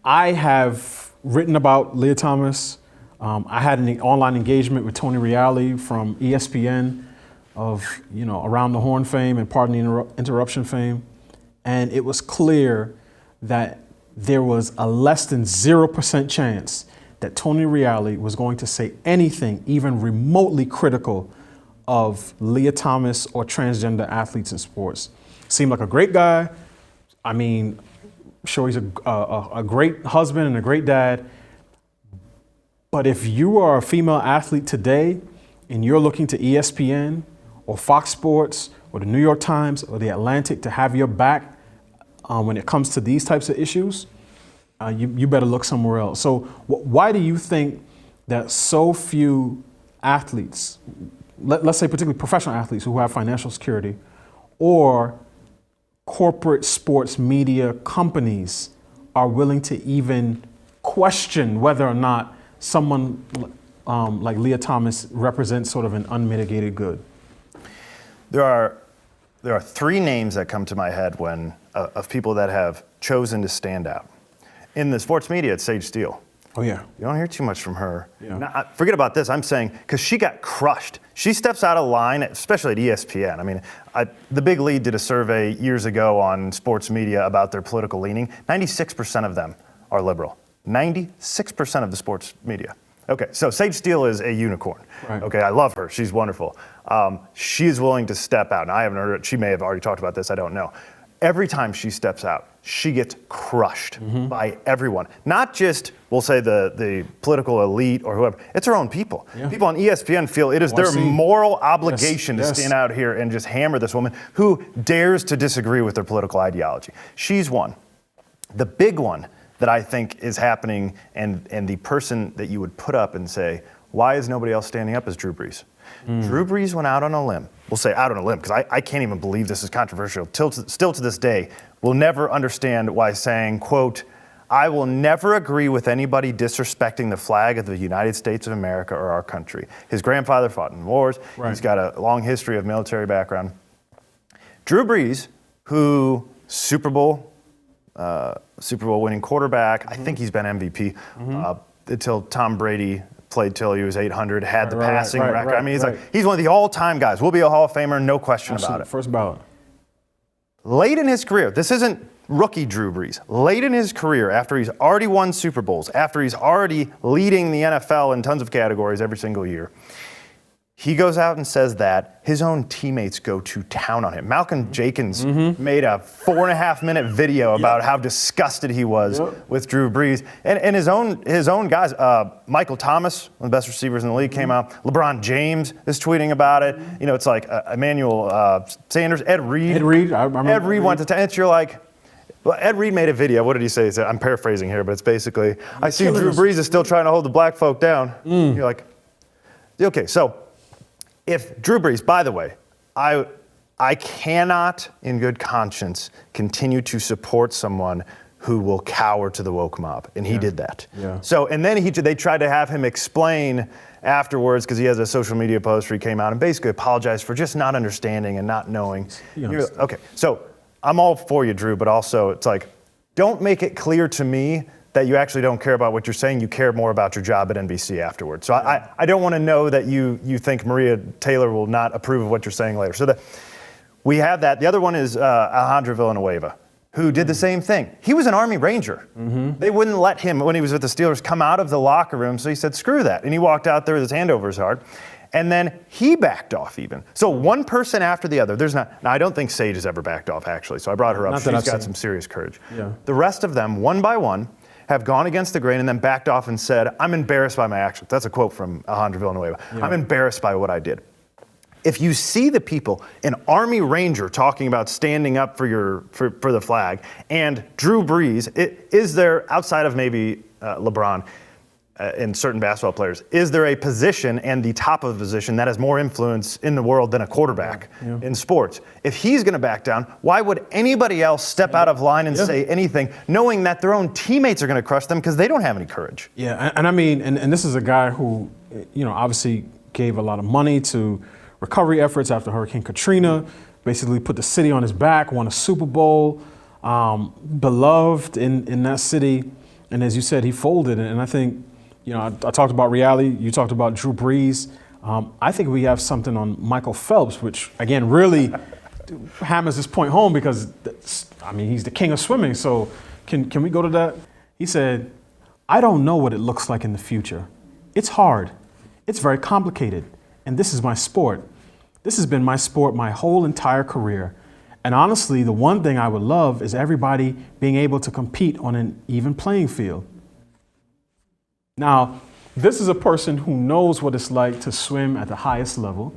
have written about Lia Thomas. I had an online engagement with Tony Reali from ESPN of, Around the Horn fame and Pardon the Interruption fame. And it was clear that there was a less than 0% chance that Tony Reali was going to say anything even remotely critical of Lia Thomas or transgender athletes in sports. Seemed like a great guy. I mean, I'm sure he's a great husband and a great dad. But if you are a female athlete today and you're looking to ESPN or Fox Sports or the New York Times or the Atlantic to have your back when it comes to these types of issues, you better look somewhere else. So why do you think that so few athletes, let's say particularly professional athletes who have financial security, or corporate sports media companies are willing to even question whether or not someone like Lia Thomas represents sort of an unmitigated good? There are 3 names that come to my head when of people that have chosen to stand out. In the sports media, it's Sage Steele. Oh yeah. You don't hear too much from her. Yeah. Now, forget about this. I'm saying because she got crushed. She steps out of line, especially at ESPN. I mean, the Big Lead did a survey years ago on sports media about their political leaning. 96% of them are liberal. 96% of the sports media. Okay, so Sage Steele is a unicorn. Right. Okay, I love her. She's wonderful. She's willing to step out. Now, I haven't heard it. She may have already talked about this. I don't know. every time she steps out, she gets crushed by everyone. Not just, we'll say, the political elite or whoever. It's her own people. Yeah. People on ESPN feel it is their moral obligation to stand out here and just hammer this woman who dares to disagree with their political ideology. She's one. The big one that I think is happening, and the person that you would put up and say, why is nobody else standing up, is Drew Brees. Drew Brees went out on a limb. We'll say out on a limb, because I can't even believe this is controversial. Still to this day, we'll never understand why saying, quote, I will never agree with anybody disrespecting the flag of the United States of America or our country. His grandfather fought in wars. Right. He's got a long history of military background. Drew Brees, who Super Bowl winning quarterback, I think he's been MVP until Tom Brady played till he was 800, had the passing record. I mean, he's one of the all-time guys. Will be a Hall of Famer, no question about it. First ballot. Late in his career, this isn't rookie Drew Brees. Late in his career, after he's already won Super Bowls, after he's already leading the NFL in tons of categories every single year, he goes out and says that his own teammates go to town on him. Malcolm Jenkins made a 4.5-minute video about how disgusted he was with Drew Brees. And his own guys, Michael Thomas, one of the best receivers in the league, came out. LeBron James is tweeting about it. You know, it's like Emmanuel Sanders, Ed Reed. Ed Reed, I remember. Ed Reed went to town. It's you're like, well, Ed Reed made a video. What did he say? He said, I'm paraphrasing here, but it's basically, I see Drew Brees is still trying to hold the black folk down. You're like, okay, so if Drew Brees, by the way, I cannot in good conscience continue to support someone who will cower to the woke mob, and he did that. Yeah. So, and then they tried to have him explain afterwards, because he has a social media post where he came out and basically apologized for just not understanding and not knowing. Okay, so I'm all for you, Drew, but also it's like, don't make it clear to me that you actually don't care about what you're saying. You care more about your job at NBC afterwards. So I don't want to know that you think Maria Taylor will not approve of what you're saying later. So we have that. The other one is Alejandro Villanueva, who did the same thing. He was an Army Ranger. They wouldn't let him, when he was with the Steelers, come out of the locker room. So he said, screw that. And he walked out there with his hand over his heart. And then he backed off even. So one person after the other. Now, I don't think Sage has ever backed off, actually. So I brought her up. She's got some serious courage. Yeah. The rest of them, one by one, have gone against the grain and then backed off and said, I'm embarrassed by my actions. That's a quote from Alejandro Villanueva. Yeah. I'm embarrassed by what I did. If you see the people, an Army Ranger talking about standing up for the flag, and Drew Brees, is there, outside of maybe LeBron and certain basketball players, is there a position and the top of the position that has more influence in the world than a quarterback in sports? If he's going to back down, why would anybody else step out of line and say anything, knowing that their own teammates are going to crush them because they don't have any courage? Yeah, and I mean, and this is a guy who, obviously gave a lot of money to recovery efforts after Hurricane Katrina, basically put the city on his back, won a Super Bowl, beloved in that city. And as you said, he folded. And I think, I talked about reality. You talked about Drew Brees. I think we have something on Michael Phelps, which, again, really hammers this point home because, he's the king of swimming. So can we go to that? He said, I don't know what it looks like in the future. It's hard. It's very complicated. And this is my sport. This has been my sport my whole entire career. And honestly, the one thing I would love is everybody being able to compete on an even playing field. Now, this is a person who knows what it's like to swim at the highest level.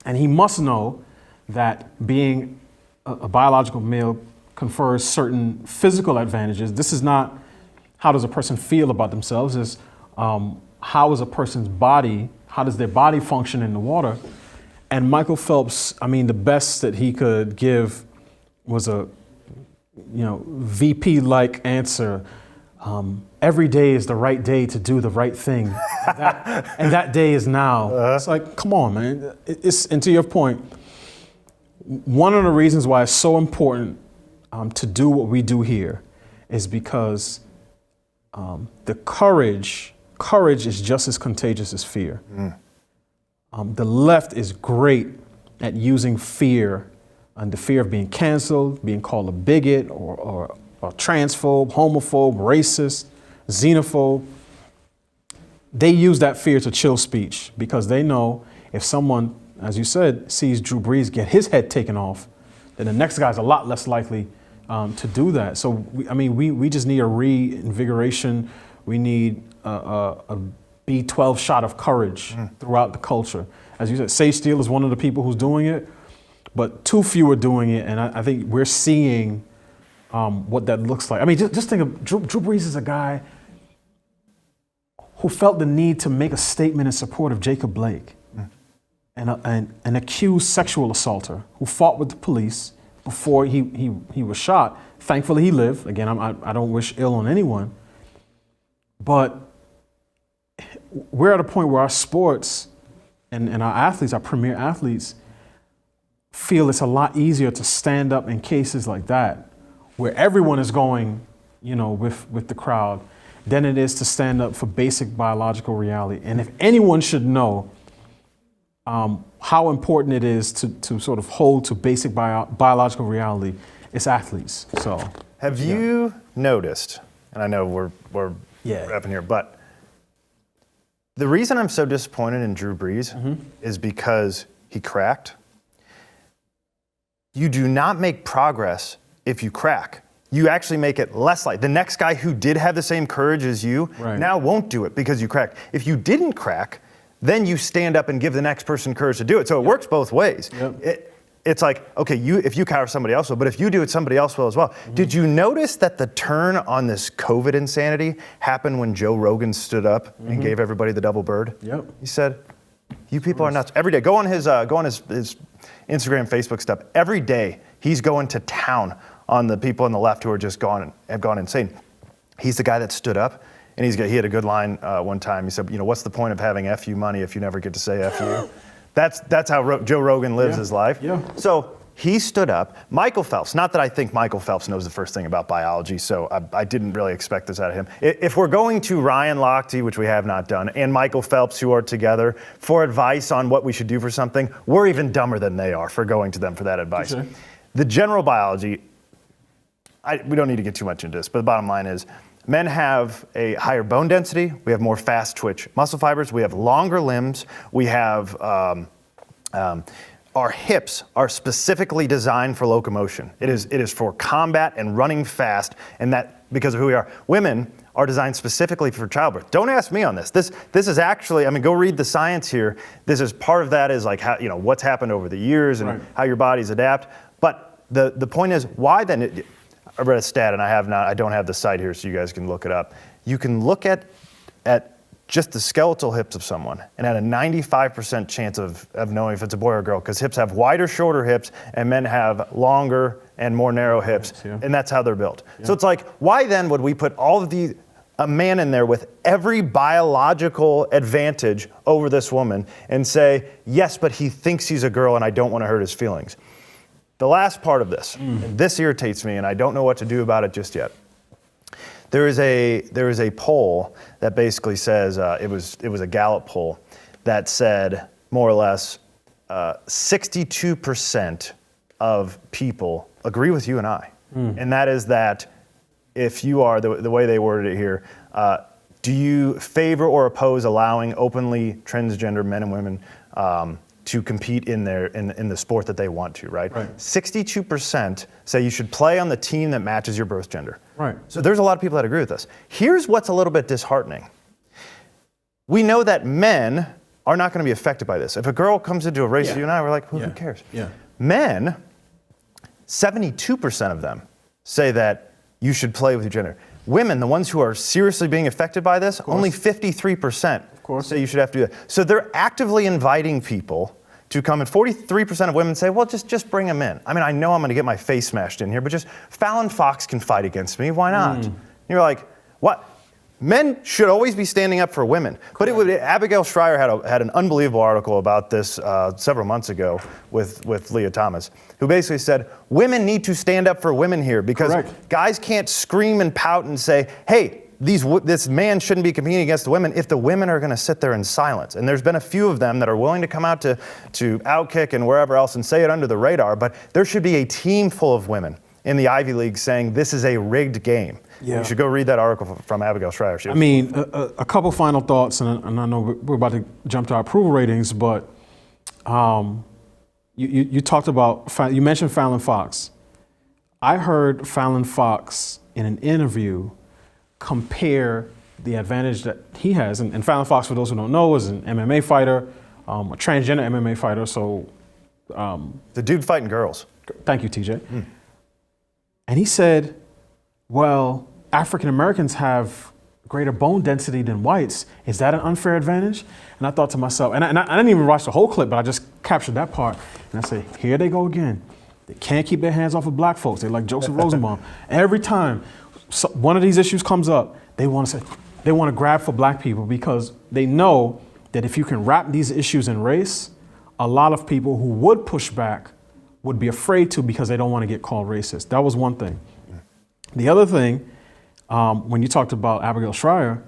And he must know that being a biological male confers certain physical advantages. This is not how does a person feel about themselves, it's how is a person's body, how does their body function in the water? And Michael Phelps, the best that he could give was a, VP-like answer. Every day is the right day to do the right thing. And that day is now. It's like, come on, man. And to your point, one of the reasons why it's so important to do what we do here is because the courage is just as contagious as fear. The left is great at using fear and the fear of being canceled, being called a bigot or transphobe, homophobe, racist, xenophobe. They use that fear to chill speech because they know if someone, as you said, sees Drew Brees get his head taken off, then the next guy's a lot less likely to do that. So, we just need a reinvigoration. We need a B12 shot of courage throughout the culture. As you said, Sage Steele is one of the people who's doing it, but too few are doing it, and I think we're seeing what that looks like. I mean, just think of Drew Brees is a guy who felt the need to make a statement in support of Jacob Blake, and an accused sexual assaulter who fought with the police before he was shot. Thankfully, he lived. Again, I don't wish ill on anyone, but we're at a point where our sports and our athletes, our premier athletes, feel it's a lot easier to stand up in cases like that, where everyone is going, with the crowd, than it is to stand up for basic biological reality. And if anyone should know how important it is to sort of hold to basic biological reality, it's athletes. So, have you noticed? And I know we're wrapping here, but the reason I'm so disappointed in Drew Brees is because he cracked. You do not make progress if you crack. You actually make it less likely. The next guy who did have the same courage as you now won't do it because you cracked. If you didn't crack, then you stand up and give the next person courage to do it. So it works both ways. It's like, okay, if you cower, somebody else will, but if you do it, somebody else will as well. Did you notice that the turn on this COVID insanity happened when Joe Rogan stood up and gave everybody the double bird? He said, "You people are nuts." Every day, go on his Instagram, Facebook stuff. Every day, he's going to town on the people on the left who are just have gone insane. He's the guy that stood up, and he had a good line one time. He said, "What's the point of having FU money if you never get to say FU?" That's how Joe Rogan lives his life. So he stood up. Michael Phelps, not that I think Michael Phelps knows the first thing about biology, so I didn't really expect this out of him. If we're going to Ryan Lochte, which we have not done, and Michael Phelps, who are together, for advice on what we should do for something, we're even dumber than they are for going to them for that advice. The general biology, we don't need to get too much into this, but the bottom line is men have a higher bone density. We have more fast twitch muscle fibers. We have longer limbs. We have our hips are specifically designed for locomotion. It is for combat and running fast, and that because of who we are. Women are designed specifically for childbirth. Don't ask me on this. This is actually, go read the science here. This is part of that is like how, what's happened over the years and how your bodies adapt. But the point is, why then? I read a stat, and I don't have the site here, so you guys can look it up. You can look at just the skeletal hips of someone and had a 95% chance of knowing if it's a boy or a girl, because hips have wider, shorter hips, and men have longer and more narrow hips, and that's how they're built. So it's like, why then would we put all of a man in there with every biological advantage over this woman and say, yes, but he thinks he's a girl and I don't want to hurt his feelings? The last part of this, and this irritates me, and I don't know what to do about it just yet. There is a poll that basically says it was a Gallup poll that said more or less 62% of people agree with you and I, and that is that if you are the way they worded it here, do you favor or oppose allowing openly transgender men and women to compete in the sport that they want to, right? 62% say you should play on the team that matches your birth gender. So there's a lot of people that agree with us. Here's what's a little bit disheartening. We know that men are not going to be affected by this. If a girl comes into a race with you and I, we're like, who cares? Men, 72% of them say that you should play with your gender. Women, the ones who are seriously being affected by this, only 53% say you should have to do that. So they're actively inviting people to come, and 43% of women say, well, just bring them in. I know I'm going to get my face smashed in here, but just Fallon Fox can fight against me. Why not? You're like, what? Men should always be standing up for women. But Abigail Schreier had an unbelievable article about this several months ago with Lia Thomas, who basically said, women need to stand up for women here because guys can't scream and pout and say, hey, this man shouldn't be competing against the women if the women are going to sit there in silence. And there's been a few of them that are willing to come out to Outkick and wherever else and say it under the radar, but there should be a team full of women in the Ivy League saying this is a rigged game. You should go read that article from Abigail Schreier. A couple final thoughts, and I know we're about to jump to our approval ratings, but You talked about, you mentioned Fallon Fox. I heard Fallon Fox in an interview compare the advantage that he has, and Fallon Fox, for those who don't know, is an MMA fighter, a transgender MMA fighter. So, the dude fighting girls. Thank you, TJ. And he said, well, African Americans have greater bone density than whites. Is that an unfair advantage? And I thought to myself, and I didn't even watch the whole clip, but I just captured that part. And I say, here they go again. They can't keep their hands off of black folks. They're like Joseph Rosenbaum. Every time one of these issues comes up, they want to grab for black people because they know that if you can wrap these issues in race, a lot of people who would push back would be afraid to because they don't want to get called racist. That was one thing. The other thing, when you talked about Abigail Shrier,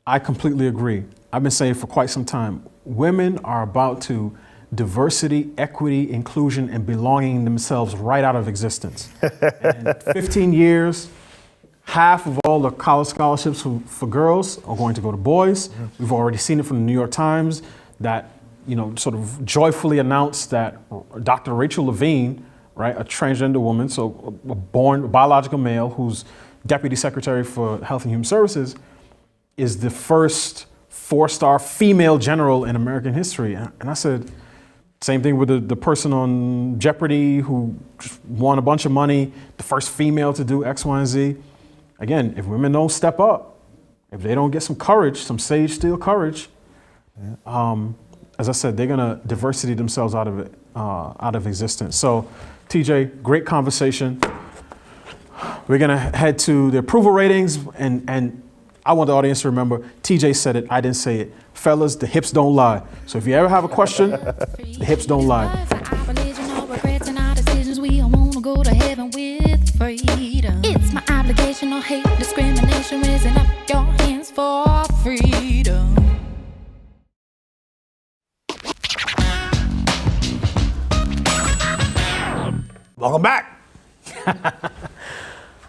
I completely agree. I've been saying for quite some time, women are about to diversity, equity, inclusion, and belonging themselves right out of existence. And in 15 years, half of all the college scholarships for girls are going to go to boys. We've already seen it from the New York Times that, sort of joyfully announced that Dr. Rachel Levine, right, a transgender woman, so a biological male who's Deputy Secretary for Health and Human Services, is the first 4-star female general in American history. And I said, same thing with the person on Jeopardy who won a bunch of money, the first female to do X, Y, and Z. Again, if women don't step up, if they don't get some courage, some sage steel courage, as I said, they're gonna diversity themselves out of existence. So, TJ, great conversation. We're gonna head to the approval ratings, and I want the audience to remember, TJ said it, I didn't say it. Fellas, the hips don't lie. So if you ever have a question, the hips don't lie. Go to heaven with freedom. It's my obligation, no hate, discrimination, raising up your hands for freedom. Welcome back.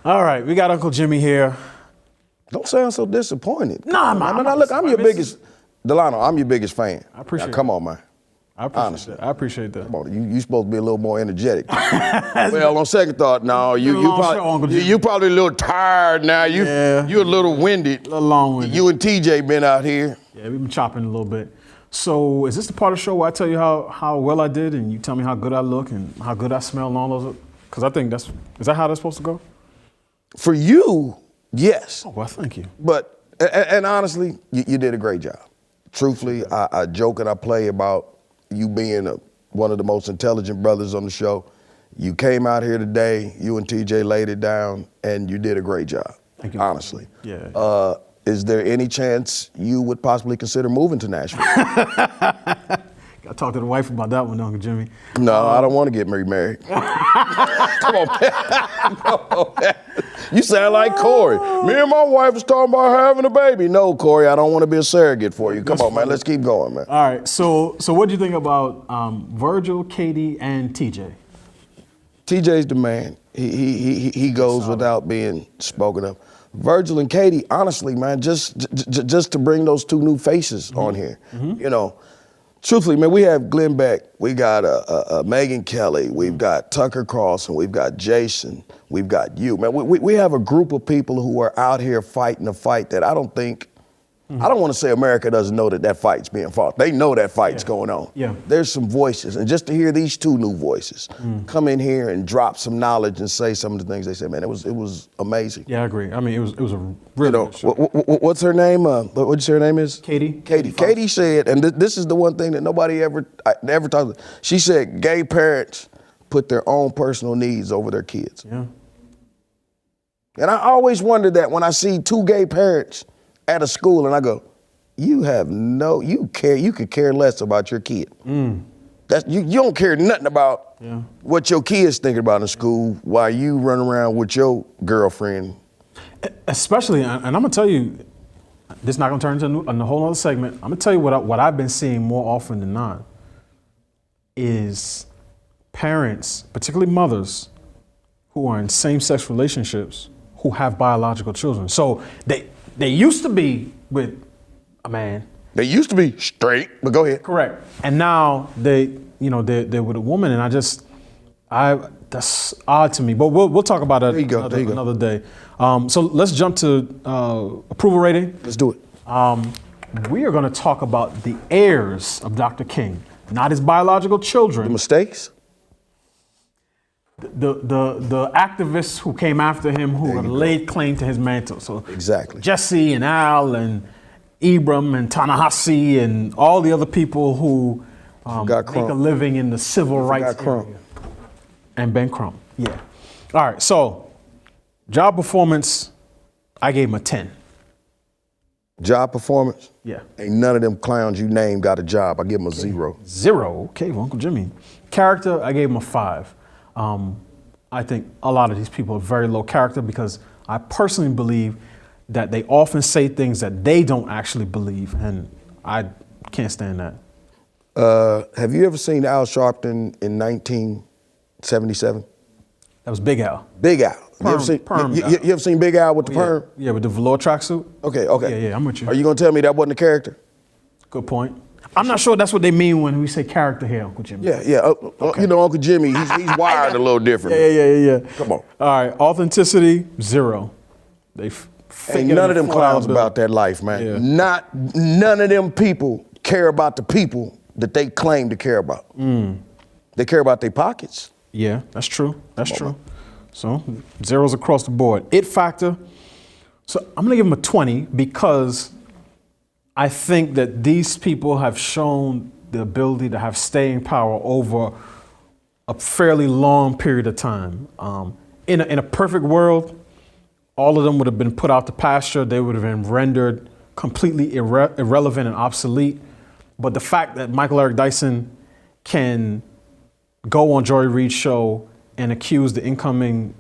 All right, we got Uncle Jimmy here. Don't sound so disappointed. Nah, man. Look, I'm your biggest, Delano, I'm your biggest fan. I appreciate now, it. Come on, man. I appreciate that. Come on, you supposed to be a little more energetic. Well, on second thought, no, you probably a little tired now. You're a little winded. A little long-winded. You and TJ been out here. Yeah, we've been chopping a little bit. So is this the part of the show where I tell you how well I did and you tell me how good I look and how good I smell and all those? Because I think is that how that's supposed to go? For you, yes. Oh, well, thank you. But, and honestly, you did a great job. Truthfully, I joke and I play about you being one of the most intelligent brothers on the show. You came out here today, you and TJ laid it down, and you did a great job. Thank you. Honestly. Yeah. Is there any chance you would possibly consider moving to Nashville? Got to talk to the wife about that one, Uncle Jimmy. No, I don't want to get married. Come on, man. Come on, man. You sound like Corey. Me and my wife was talking about having a baby. No, Corey, I don't want to be a surrogate for you. Come on, man. Let's keep going, man. All right. So what do you think about Virgil, Katy, and TJ? TJ's the man. He goes without being spoken of. Virgil and Katy, honestly, man, just to bring those two new faces on here, truthfully, man, we have Glenn Beck, we got Megyn Kelly, we've got Tucker Carlson, we've got Jason, we've got you. Man, we have a group of people who are out here fighting a fight that I don't want to say America doesn't know that fight's being fought. They know that fight's going on. Yeah. There's some voices, and just to hear these two new voices come in here and drop some knowledge and say some of the things they said, man, it was amazing. Yeah, I agree. I mean, it was a really good show. What's her name? What'd you say her name is? Katy. Katy said, and this is the one thing that nobody ever talks about. She said gay parents put their own personal needs over their kids. Yeah. And I always wonder that when I see two gay parents at a school and I go, you could care less about your kid. You don't care nothing about what your kid's thinking about in school while you run around with your girlfriend. Especially, and I'm gonna tell you, this is not gonna turn into a whole other segment. I'm gonna tell you what I've been seeing more often than not is parents, particularly mothers, who are in same-sex relationships who have biological children. So they used to be with a man. They used to be straight, but go ahead. Correct. And now they they're with a woman, and that's odd to me. But we'll talk about that another day. So let's jump to approval rating. Let's do it. We are going to talk about the heirs of Dr. King, not his biological children. The mistakes? The activists who came after him, who have laid claim to his mantle. So exactly. Jesse and Al and Ibram and Ta-Nehisi and all the other people who make a living in the civil rights area. And Ben Crump. Yeah. All right. So job performance, I gave him a 10. Job performance? Yeah. Ain't none of them clowns you named got a job. I give him a 0. 0. Okay, well, Uncle Jimmy. Character, I gave him a 5. I think a lot of these people are very low character because I personally believe that they often say things that they don't actually believe, and I can't stand that. Have you ever seen Al Sharpton in 1977? That was Big Al. Big Al. Perm. You ever seen Big Al with the perm? Yeah, with the velour tracksuit. Okay. Yeah, I'm with you. Are you gonna tell me that wasn't a character? Good point. I'm not sure that's what they mean when we say character here, Uncle Jimmy. Yeah. Okay. Uncle Jimmy, he's wired a little different. Yeah. Come on. All right, authenticity, 0. Ain't none of them clowns about that life, man. Yeah. None of them people care about the people that they claim to care about. They care about their pockets. Yeah, that's true. That's true. So 0s across the board. It factor. So I'm gonna give them a 20 because I think that these people have shown the ability to have staying power over a fairly long period of time. In a perfect world, all of them would have been put out to pasture. They would have been rendered completely irrelevant and obsolete. But the fact that Michael Eric Dyson can go on Joy Reid's show and accuse the incoming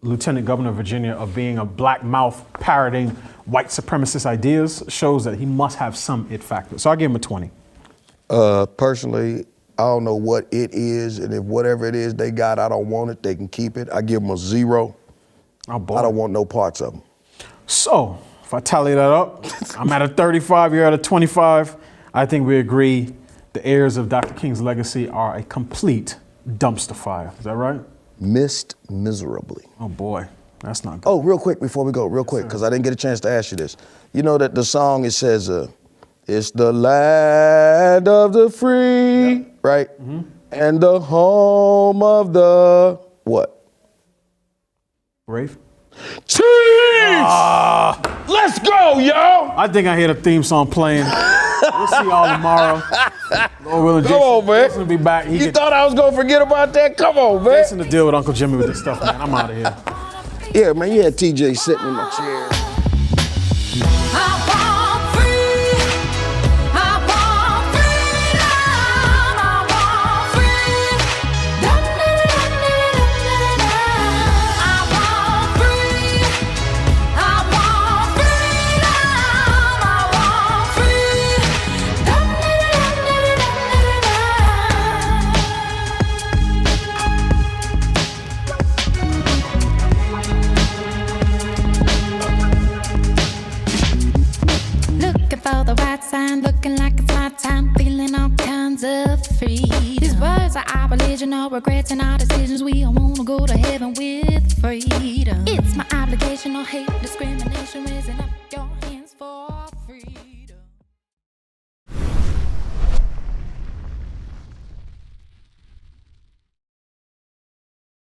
Lieutenant Governor of Virginia of being a black mouth parroting white supremacist ideas shows that he must have some it factor. So I give him a 20. Personally, I don't know what it is, and if whatever it is they got, I don't want it, they can keep it. I give them a 0. Oh boy. I don't want no parts of them. So if I tally that up, I'm at a 35, you're at a 25. I think we agree the heirs of Dr. King's legacy are a complete dumpster fire. Is that right? Missed miserably. Oh boy, that's not good. Oh, real quick before we go, because I didn't get a chance to ask you this. You know that the song, it says, it's the land of the free, right? Mm-hmm. And the home of the what? Brave? Chiefs! Let's go, yo! I think I hear the theme song playing. We'll see y'all tomorrow. Lord willing, Come on, man. Jason will be back. You thought I was gonna forget about that? Come on, man. Jason to deal with Uncle Jimmy with this stuff, man. I'm out of here. Yeah, man, you had TJ sitting in my chair. Looking like it's my time, feeling all kinds of free. These words are our religion, all regrets and our decisions. We all wanna go to heaven with freedom. It's my obligation, no hate, discrimination, raising up your